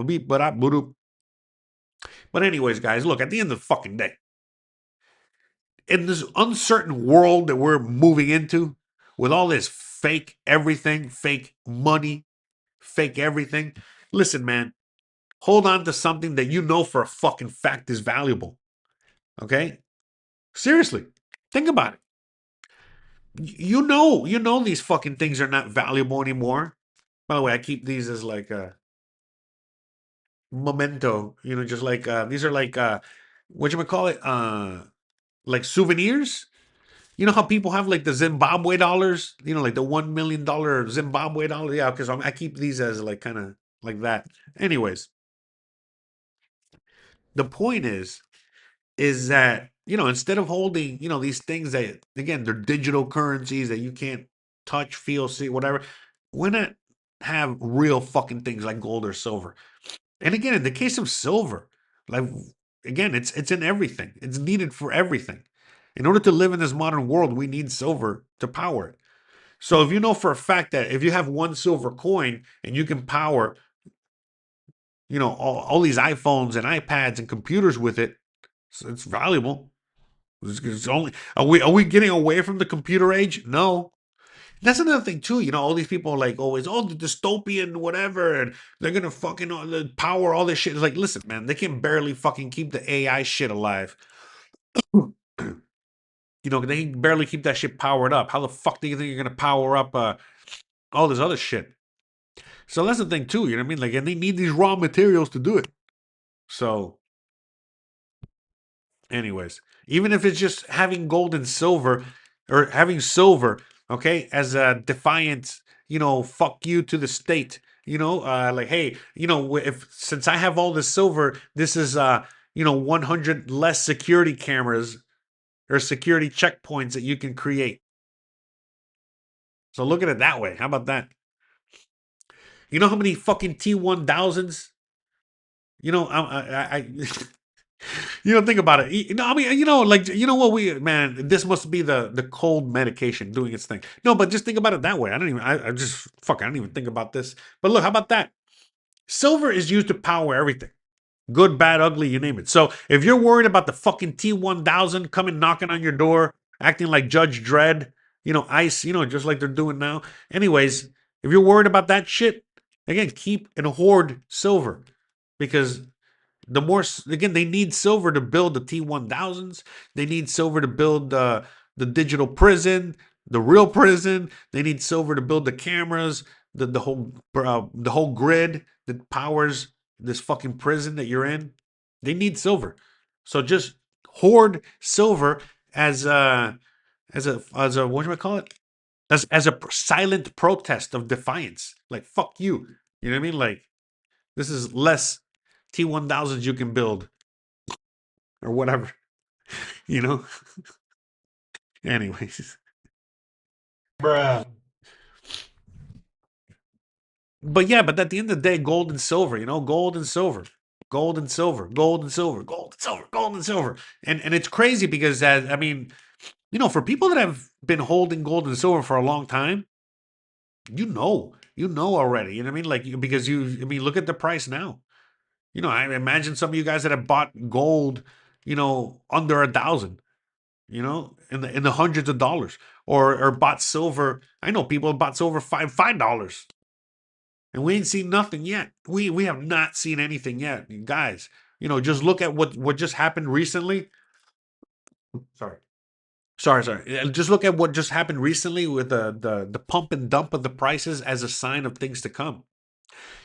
but anyways, guys, look, at the end of the fucking day, in this uncertain world that we're moving into, with all this fake everything, fake money, fake everything. Listen, man, hold on to something that you know for a fucking fact is valuable. Okay? Seriously, think about it. You know these fucking things are not valuable anymore. By the way, I keep these as like a memento, just like these are like what you call it? Like souvenirs. You know how people have like the Zimbabwe dollars, like the $1 million Zimbabwe dollar? Yeah, because I keep these as like kind of like that. Anyways, the point is that, instead of holding, these things that, again, they're digital currencies that you can't touch, feel, see, whatever, why not have real fucking things like gold or silver? And again, in the case of silver, like, again, it's in everything. It's needed for everything. In order to live in this modern world, we need silver to power it. So if you know for a fact that if you have one silver coin and you can power, all these iPhones and iPads and computers with it, so it's valuable. It's only are we getting away from the computer age? No. That's another thing too. All these people are like always, oh, the dystopian whatever, and they're gonna fucking power all this shit. It's like, listen, man, they can barely fucking keep the AI shit alive. They can barely keep that shit powered up. How the fuck do you think you're gonna power up all this other shit? So that's the thing too. You know what I mean? Like, and they need these raw materials to do it. So, anyways, even if it's just having gold and silver, or having silver, okay, as a defiant, fuck you to the state. Like, hey, if since I have all this silver, this is 100 less security cameras or security checkpoints that you can create. So look at it that way. How about that? You know how many fucking T1000s? I think about it. I mean, like, man, this must be the cold medication doing its thing. No, but just think about it that way. I don't even think about this. But look, how about that? Silver is used to power everything. Good, bad, ugly, you name it. So if you're worried about the fucking T1000 coming knocking on your door, acting like Judge Dredd, ICE, just like they're doing now. Anyways, if you're worried about that shit, again, keep and hoard silver, because the more, again, they need silver to build the T1000s. They need silver to build the digital prison, the real prison. They need silver to build the cameras, the whole grid that powers this fucking prison that you're in. They need silver. So just hoard silver as a what do I call it? As a silent protest of defiance. Like, fuck you. You know what I mean? Like, this is less T1000s you can build, or whatever. Anyways. Bruh. But yeah, but at the end of the day, gold and silver, gold and silver, gold and silver, gold and silver, gold and silver, gold and silver. And it's crazy because, for people that have been holding gold and silver for a long time, you know already, you know what I mean? Like, because look at the price now. I imagine some of you guys that have bought gold, under 1,000, in the hundreds of dollars, or bought silver. I know people have bought silver $5. And we ain't seen nothing yet. We have not seen anything yet, guys. Just look at what just happened recently. Sorry. Just look at what just happened recently with the pump and dump of the prices as a sign of things to come.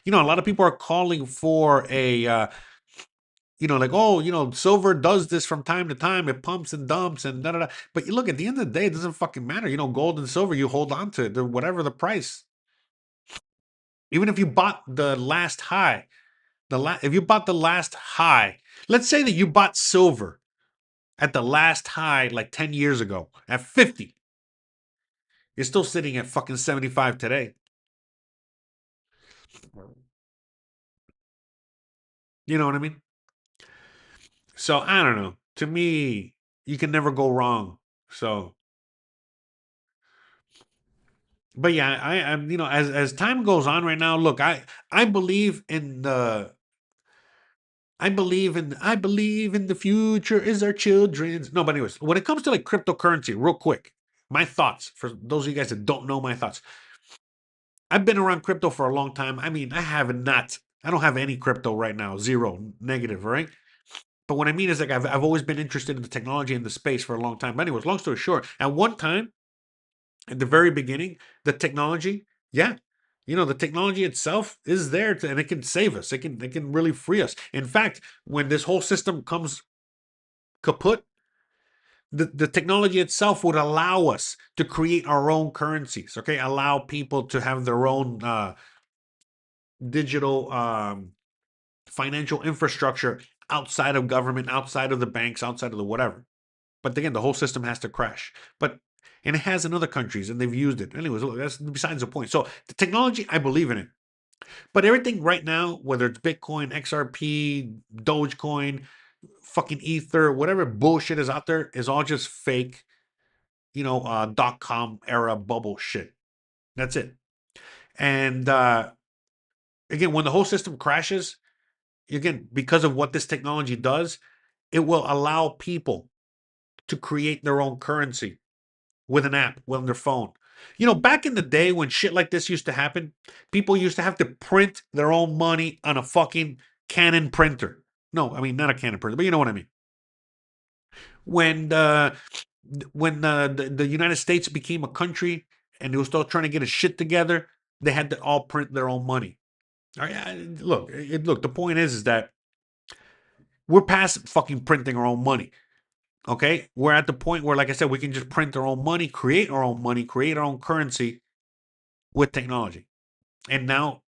A lot of people are calling for a like, oh, silver does this from time to time. It pumps and dumps and da da da. But you look, at the end of the day, it doesn't fucking matter. Gold and silver, you hold on to it, whatever the price. Even if you bought the last high, if you bought the last high, let's say that you bought silver at the last high like 10 years ago at 50. You're still sitting at fucking 75 today. You know what I mean? So I don't know. To me, you can never go wrong. So, but yeah, I'm as time goes on right now. Look, I believe in the. I believe in the future is our children's. No, but anyways, when it comes to like cryptocurrency, real quick, my thoughts for those of you guys that don't know my thoughts. I've been around crypto for a long time. I mean, I don't have any crypto right now, zero, negative, right? But what I mean is, like, I've always been interested in the technology and the space for a long time. But anyways, long story short, at one time, at the very beginning, the technology, yeah, the technology itself is there and it can save us. It can really free us. In fact, when this whole system comes kaput, the technology itself would allow us to create our own currencies. Okay, allow people to have their own digital financial infrastructure outside of government, outside of the banks, outside of the whatever. But again, the whole system has to crash. And it has in other countries, and they've used it. Anyways, look, that's besides the point. So the technology, I believe in it. But everything right now, whether it's Bitcoin, XRP, Dogecoin, fucking Ether, whatever bullshit is out there, is all just fake, .com era bubble shit. That's it. And again, when the whole system crashes, again, because of what this technology does, it will allow people to create their own currency with an app on their phone. Back in the day when shit like this used to happen, people used to have to print their own money on a fucking Canon printer. No, I mean, not a Canon printer, but you know what I mean. When the United States became a country and they were still trying to get a shit together, they had to all print their own money. All right, look, the point is that we're past fucking printing our own money. Okay, we're at the point where, like I said, we can just print our own money, create our own currency with technology. And now,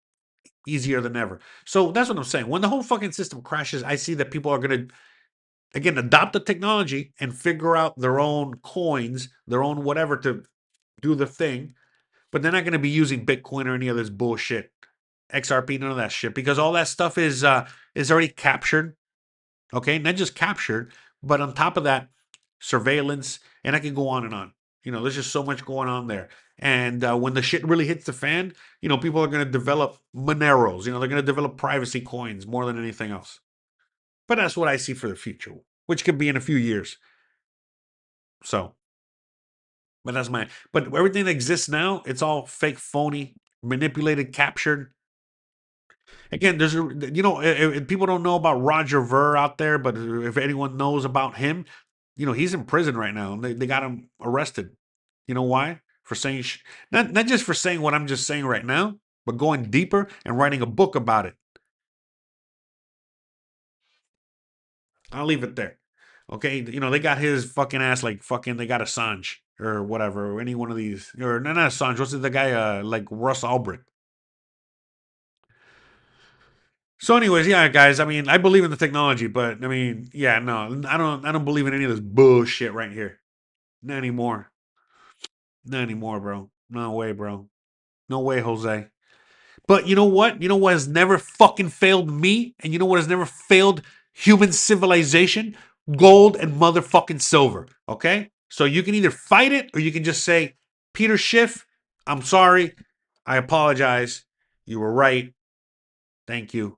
easier than ever. So that's what I'm saying. When the whole fucking system crashes, I see that people are going to, again, adopt the technology and figure out their own coins, their own whatever to do the thing. But they're not going to be using Bitcoin or any of this bullshit. XRP, none of that shit. Because all that stuff is already captured. Okay, not just captured, but on top of that, surveillance, and I can go on and on. There's just so much going on there. And when the shit really hits the fan, people are going to develop Moneros. They're going to develop privacy coins more than anything else. But that's what I see for the future, which could be in a few years. So, but everything that exists now, it's all fake, phony, manipulated, captured. Again, people don't know about Roger Ver out there, but if anyone knows about him, he's in prison right now. They got him arrested. You know why? For saying, not just for saying what I'm just saying right now, but going deeper and writing a book about it. I'll leave it there. Okay, they got his fucking ass like fucking. They got Assange or whatever, or any one of these, or not Assange. What's the guy? Like Russ Albrecht. So, anyways, yeah, guys. I mean, I believe in the technology, but I mean, yeah, no, I don't believe in any of this bullshit right here. Not anymore. Not anymore, bro. No way, bro. No way, Jose. But you know what? You know what has never fucking failed me? And you know what has never failed human civilization? Gold and motherfucking silver. Okay? So you can either fight it or you can just say, Peter Schiff, I'm sorry. I apologize. You were right. Thank you.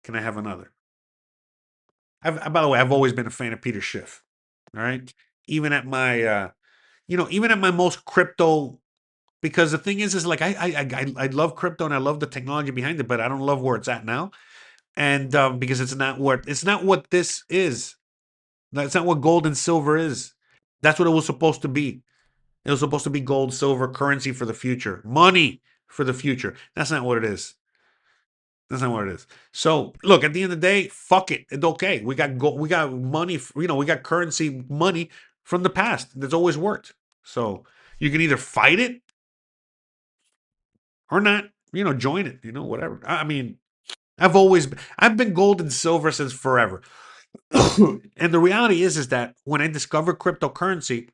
Can I have another? By the way, I've always been a fan of Peter Schiff. All right? Even at my even at my most crypto, because the thing is like I love crypto and I love the technology behind it, but I don't love where it's at now, and because it's not what this is. That's not what gold and silver is. That's what it was supposed to be. It was supposed to be gold, silver, currency for the future, money for the future. That's not what it is. That's not what it is. So look, at the end of the day, fuck it. It's okay. We got we got money. We got currency, money from the past that's always worked. So you can either fight it or not. Join it. Whatever. I mean, I've been gold and silver since forever. And the reality is that when I discovered cryptocurrency,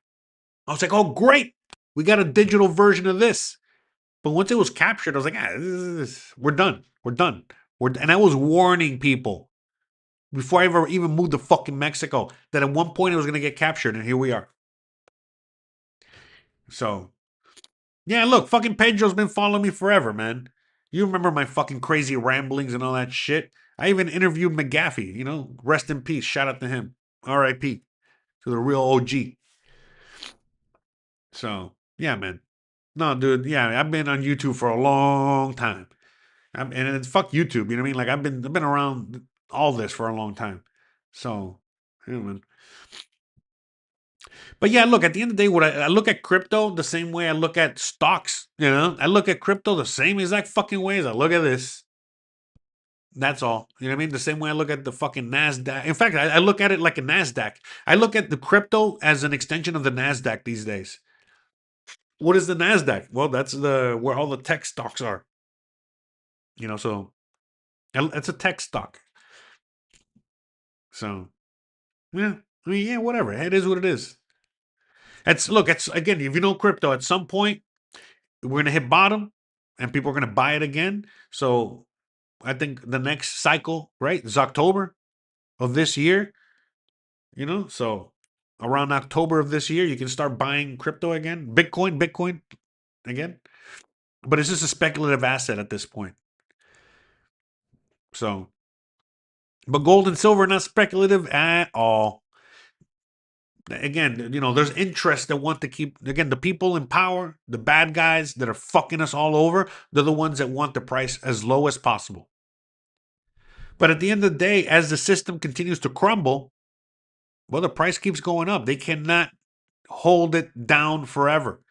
I was like, oh great, we got a digital version of this. But once it was captured, I was like, we're done. We're done. And I was warning people before I ever even moved to fucking Mexico that at one point it was going to get captured, and here we are. So, yeah, look, fucking Pedro's been following me forever, man. You remember my fucking crazy ramblings and all that shit? I even interviewed McGaffey, rest in peace. Shout out to him. R.I.P. to the real OG. So, yeah, man. No, dude. Yeah, I've been on YouTube for a long time. And it's fuck YouTube. You know what I mean? Like I've been around all this for a long time. So, yeah, man. But yeah, look, at the end of the day, what I look at crypto the same way I look at stocks. You know, I look at crypto the same exact fucking way as I look at this. That's all. You know what I mean? The same way I look at the fucking NASDAQ. In fact, I look at it like a NASDAQ. I look at the crypto as an extension of the NASDAQ these days. What is the NASDAQ? Well, that's where all the tech stocks are. You know, so it's a tech stock. So, yeah. I mean, yeah, whatever. It is what it is. It's again, if you know crypto, at some point we're gonna hit bottom and people are gonna buy it again. So I think the next cycle, right, is October of this year. You know, so around October of this year, you can start buying crypto again, Bitcoin again. But it's just a speculative asset at this point. So, but gold and silver not speculative at all. Again, you know, there's interest that want to keep, again, the people in power, the bad guys that are fucking us all over, they're the ones that want the price as low as possible. But at the end of the day, as the system continues to crumble, well, the price keeps going up. They cannot hold it down forever.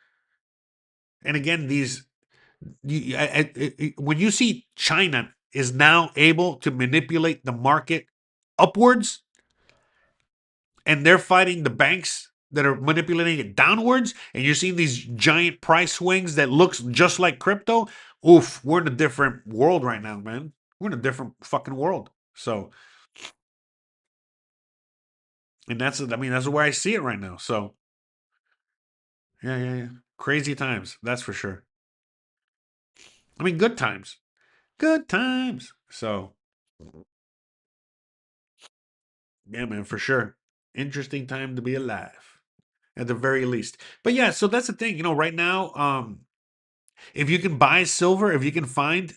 And again, when you see China is now able to manipulate the market upwards, and they're fighting the banks that are manipulating it downwards, and you're seeing these giant price swings that looks just like crypto. Oof, we're in a different world right now, man. We're in a different fucking world. So, and that's where I see it right now. So, yeah. Crazy times, that's for sure. I mean, good times. Good times. So, yeah, man, for sure. Interesting time to be alive, at the very least. But yeah, so that's the thing. You know, right now, if you can buy silver, if you can find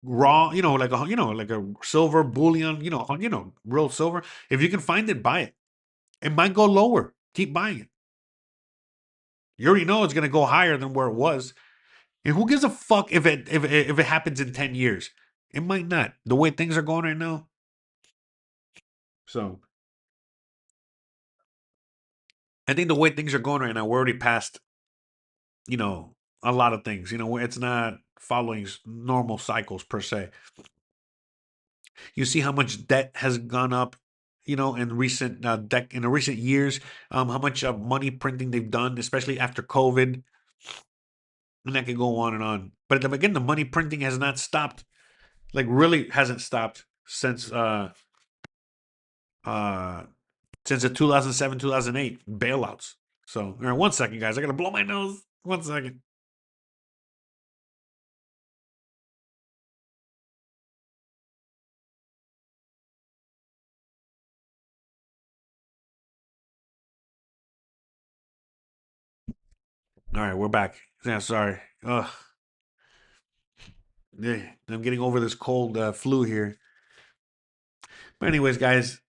raw, like a silver bullion, real silver. If you can find it, buy it. It might go lower. Keep buying it. You already know it's gonna go higher than where it was. And who gives a fuck if it happens in 10 years? It might not. The way things are going right now. So I think the way things are going right now, we're already past, a lot of things. It's not following normal cycles per se. You see how much debt has gone up, in recent in the recent years. How much money printing they've done, especially after COVID, and that could go on and on. But again, the money printing has not stopped. Like really hasn't stopped since the 2007 2008 bailouts. So, all right, 1 second, guys. I gotta blow my nose. 1 second. All right, we're back. Yeah, sorry. Ugh. Yeah, I'm getting over this cold flu here. But anyways, guys,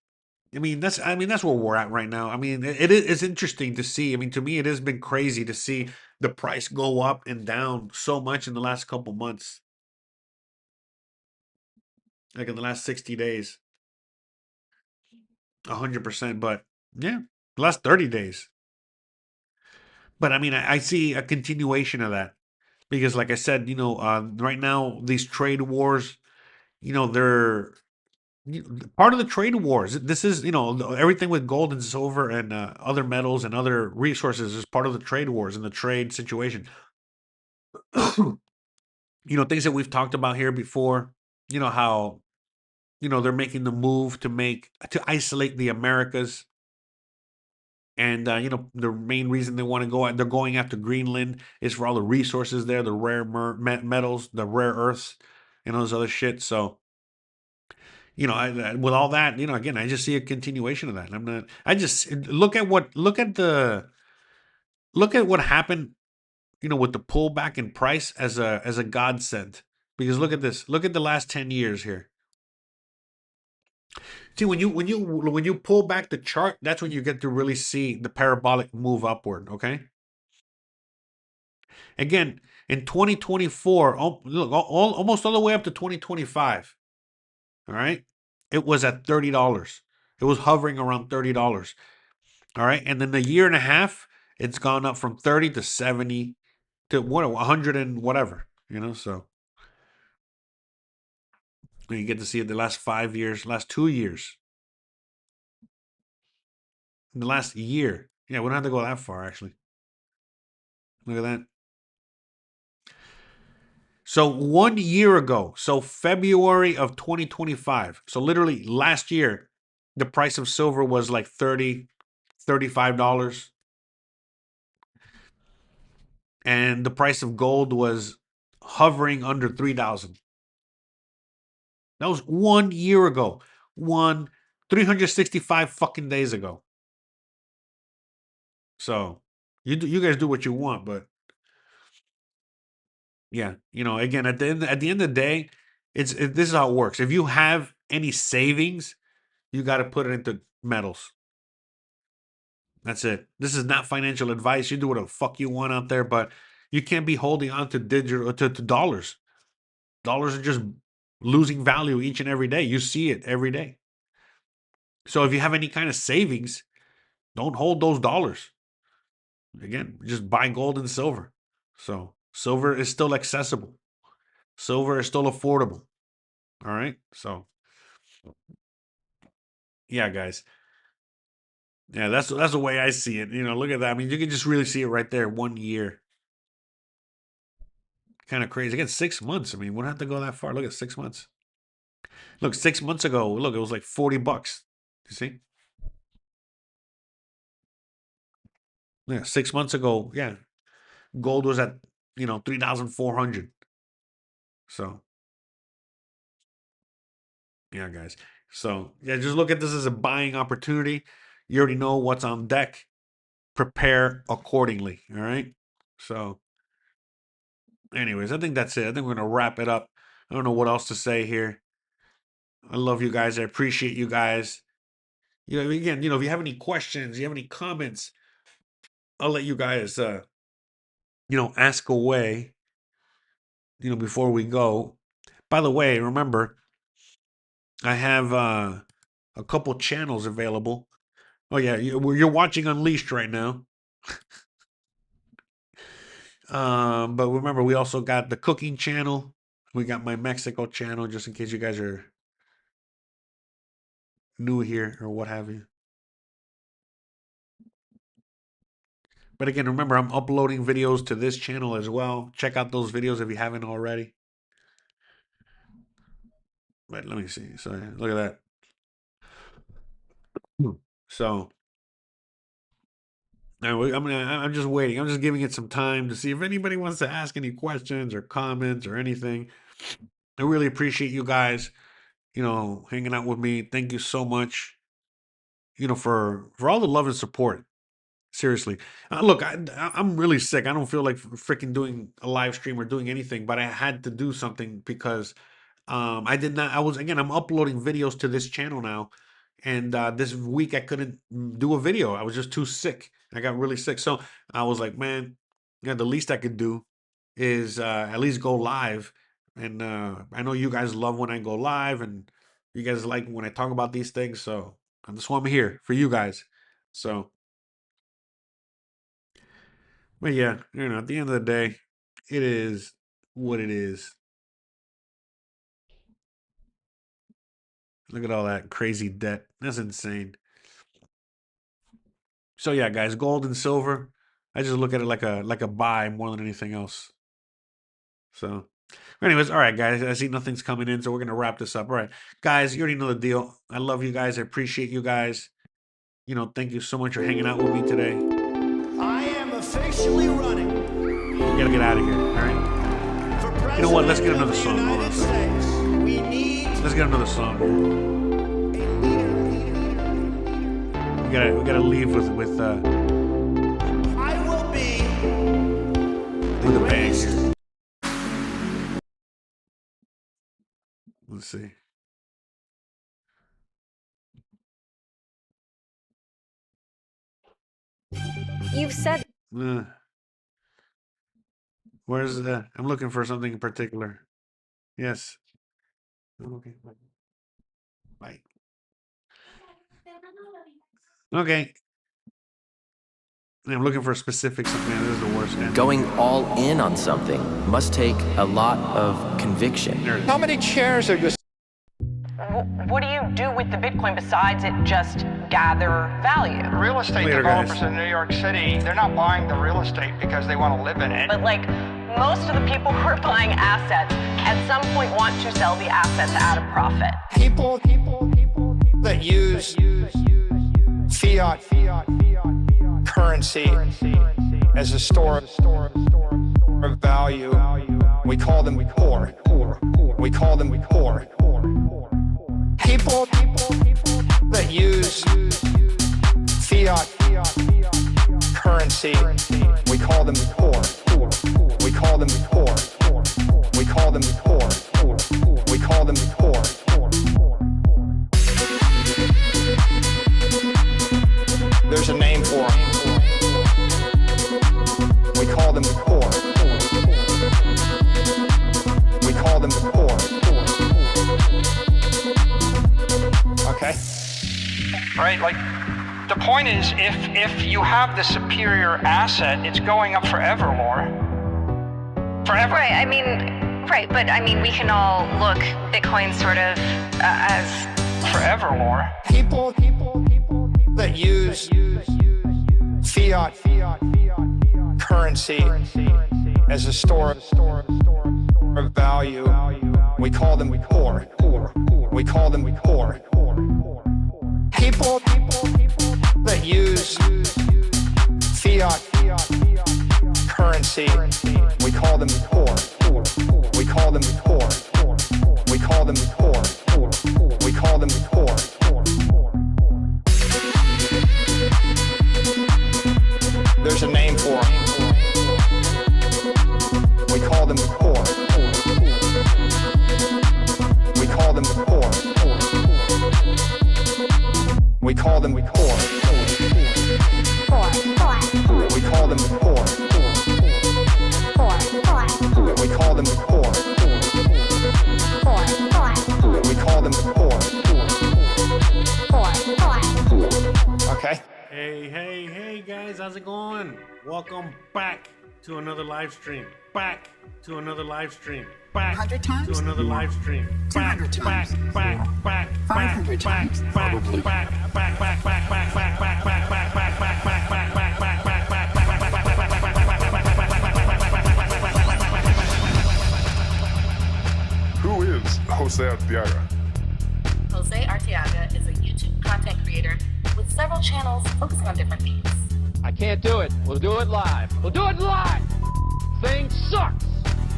that's where we're at right now. I mean, it's interesting to see. I mean, to me, it has been crazy to see the price go up and down so much in the last couple months, like in the last 60 days, 100%. But yeah, the last 30 days. But I mean, I see a continuation of that because, like I said, right now these trade wars, they're part of the trade wars. This is, everything with gold and silver and other metals and other resources is part of the trade wars and the trade situation. Things that we've talked about here before. How they're making the move to isolate the Americas. And the main reason they're going after Greenland is for all the resources there, the rare metals, the rare earths, and all this other shit. So, with all that, again, I just see a continuation of that. I'm not. I just look at what happened, with the pullback in price as a godsend. Because look at this. Look at the last 10 years here. See, when you pull back the chart, that's when you get to really see the parabolic move upward. Okay. Again, in 2024, look, almost all the way up to 2025. All right, it was at $30. It was hovering around $30. All right, and then a year and a half, it's gone up from 30 to 70 to 100 and whatever. So you get to see it the last 5 years, last 2 years, in the last year. Yeah, we don't have to go that far actually. Look at that. So 1 year ago, so February of 2025, so literally last year, the price of silver was like $30, $35. And the price of gold was hovering under 3,000. That was 1 year ago. 365 fucking days ago. So you guys do what you want, but yeah, again, at the end of the day, this is how it works. If you have any savings, you got to put it into metals. That's it. This is not financial advice. You do what the fuck you want out there, but you can't be holding on to digital to dollars. Dollars are just losing value each and every day. You see it every day. So if you have any kind of savings, don't hold those dollars. Again, just buy gold and silver. So silver is still accessible. Silver is still affordable. All right. So yeah, guys. Yeah, that's the way I see it. Look at that. I mean, you can just really see it right there. 1 year. Kind of crazy. Again, 6 months. I mean, we don't have to go that far. Look at 6 months. Look, 6 months ago, look, it was like $40. You see? Yeah, 6 months ago, yeah. Gold was at, 3,400. So, yeah, guys. So, yeah, just look at this as a buying opportunity. You already know what's on deck. Prepare accordingly. All right. So, anyways, I think that's it. I think we're going to wrap it up. I don't know what else to say here. I love you guys. I appreciate you guys. Again, if you have any questions, you have any comments, I'll let you guys, ask away, before we go. By the way, remember, I have a couple channels available. Oh yeah, you're watching Unleashed right now. But remember, we also got the cooking channel. We got my Mexico channel, just in case you guys are new here or what have you. But again, remember, I'm uploading videos to this channel as well. Check out those videos if you haven't already. But let me see. So look at that. So I'm just waiting. I'm just giving it some time to see if anybody wants to ask any questions or comments or anything. I really appreciate you guys, hanging out with me. Thank you so much, for all the love and support. Seriously. Look, I'm really sick. I don't feel like freaking doing a live stream or doing anything, but I had to do something because I did not. I'm uploading videos to this channel now. And this week I couldn't do a video. I was just too sick. I got really sick. So I was like, man, the least I could do is at least go live. And I know you guys love when I go live and you guys like when I talk about these things. So that's why I'm here for you guys. So, but yeah, at the end of the day, it is what it is. Look at all that crazy debt. That's insane. So yeah, guys, gold and silver, I just look at it like a buy more than anything else. So, anyways, all right, guys, I see nothing's coming in, so we're gonna wrap this up. All right, guys, you already know the deal. I love you guys. I appreciate you guys. Thank you so much for hanging out with me today. I am officially running. We gotta get out of here. All right. For You know what? Let's get President another of the song. Hold on a United second. States. We need Let's get another song. a leader. We gotta leave with I will be a bang here. Let's see. You've said Uh, Where's I'm looking for something in particular. Yes. Okay. Bye. Okay. I'm looking for a specific something. Man, this is the worst. Going all in on something must take a lot of conviction. There it is. How many chairs are just What do you do with the Bitcoin besides it just gather value? Real estate Later, developers guys. in New York City, they're not buying the real estate because they want to live in it. But like most of the people who are buying assets at some point want to sell the assets at a profit. people that use fiat currency as a store of value? We call them poor. We call them poor. People that use fiat currency, we call them poor. We call them poor. We call them poor. We call them poor. There's a name for them. We call them poor. We call them poor. Okay? Right? Like, the point is, if you have the superior asset, it's going up forever, Laura. Forever. Right, I mean, right, but I mean, we can all look Bitcoin sort of as Forever, Laura. People that use fiat currency as a store of value, we call them poor. We call them poor. People that use fiat currency, we call them poor. We call them poor. We call them poor. We call them poor. There's a name for them. We call them poor. We call them poor. We call them poor. We call them poor. We call them poor. We call them poor. Okay? Hey, guys, how's it going? Welcome back to another live stream. Back to another live stream. Back 100 times? to another live stream. 200 times? 500 times? Probably. Who is Jose Arteaga? Jose Arteaga is a YouTube content creator with several channels focusing on different themes. I can't do it. We'll do it live. We'll do it live. Thing sucks.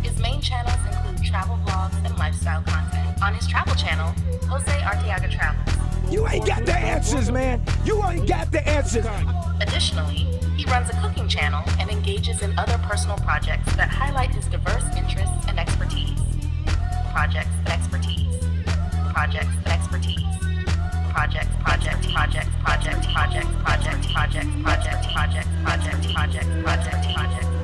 His main channels include travel vlogs and lifestyle content. On his travel channel, Jose Arteaga Travels. You ain't got the answers, man. You ain't got the answers. Additionally, he runs a cooking channel and engages in other personal projects that highlight his diverse interests and expertise. Projects and expertise. Projects and expertise. Projects, project, project, project, project, project, project, project, project, project, project, project, project.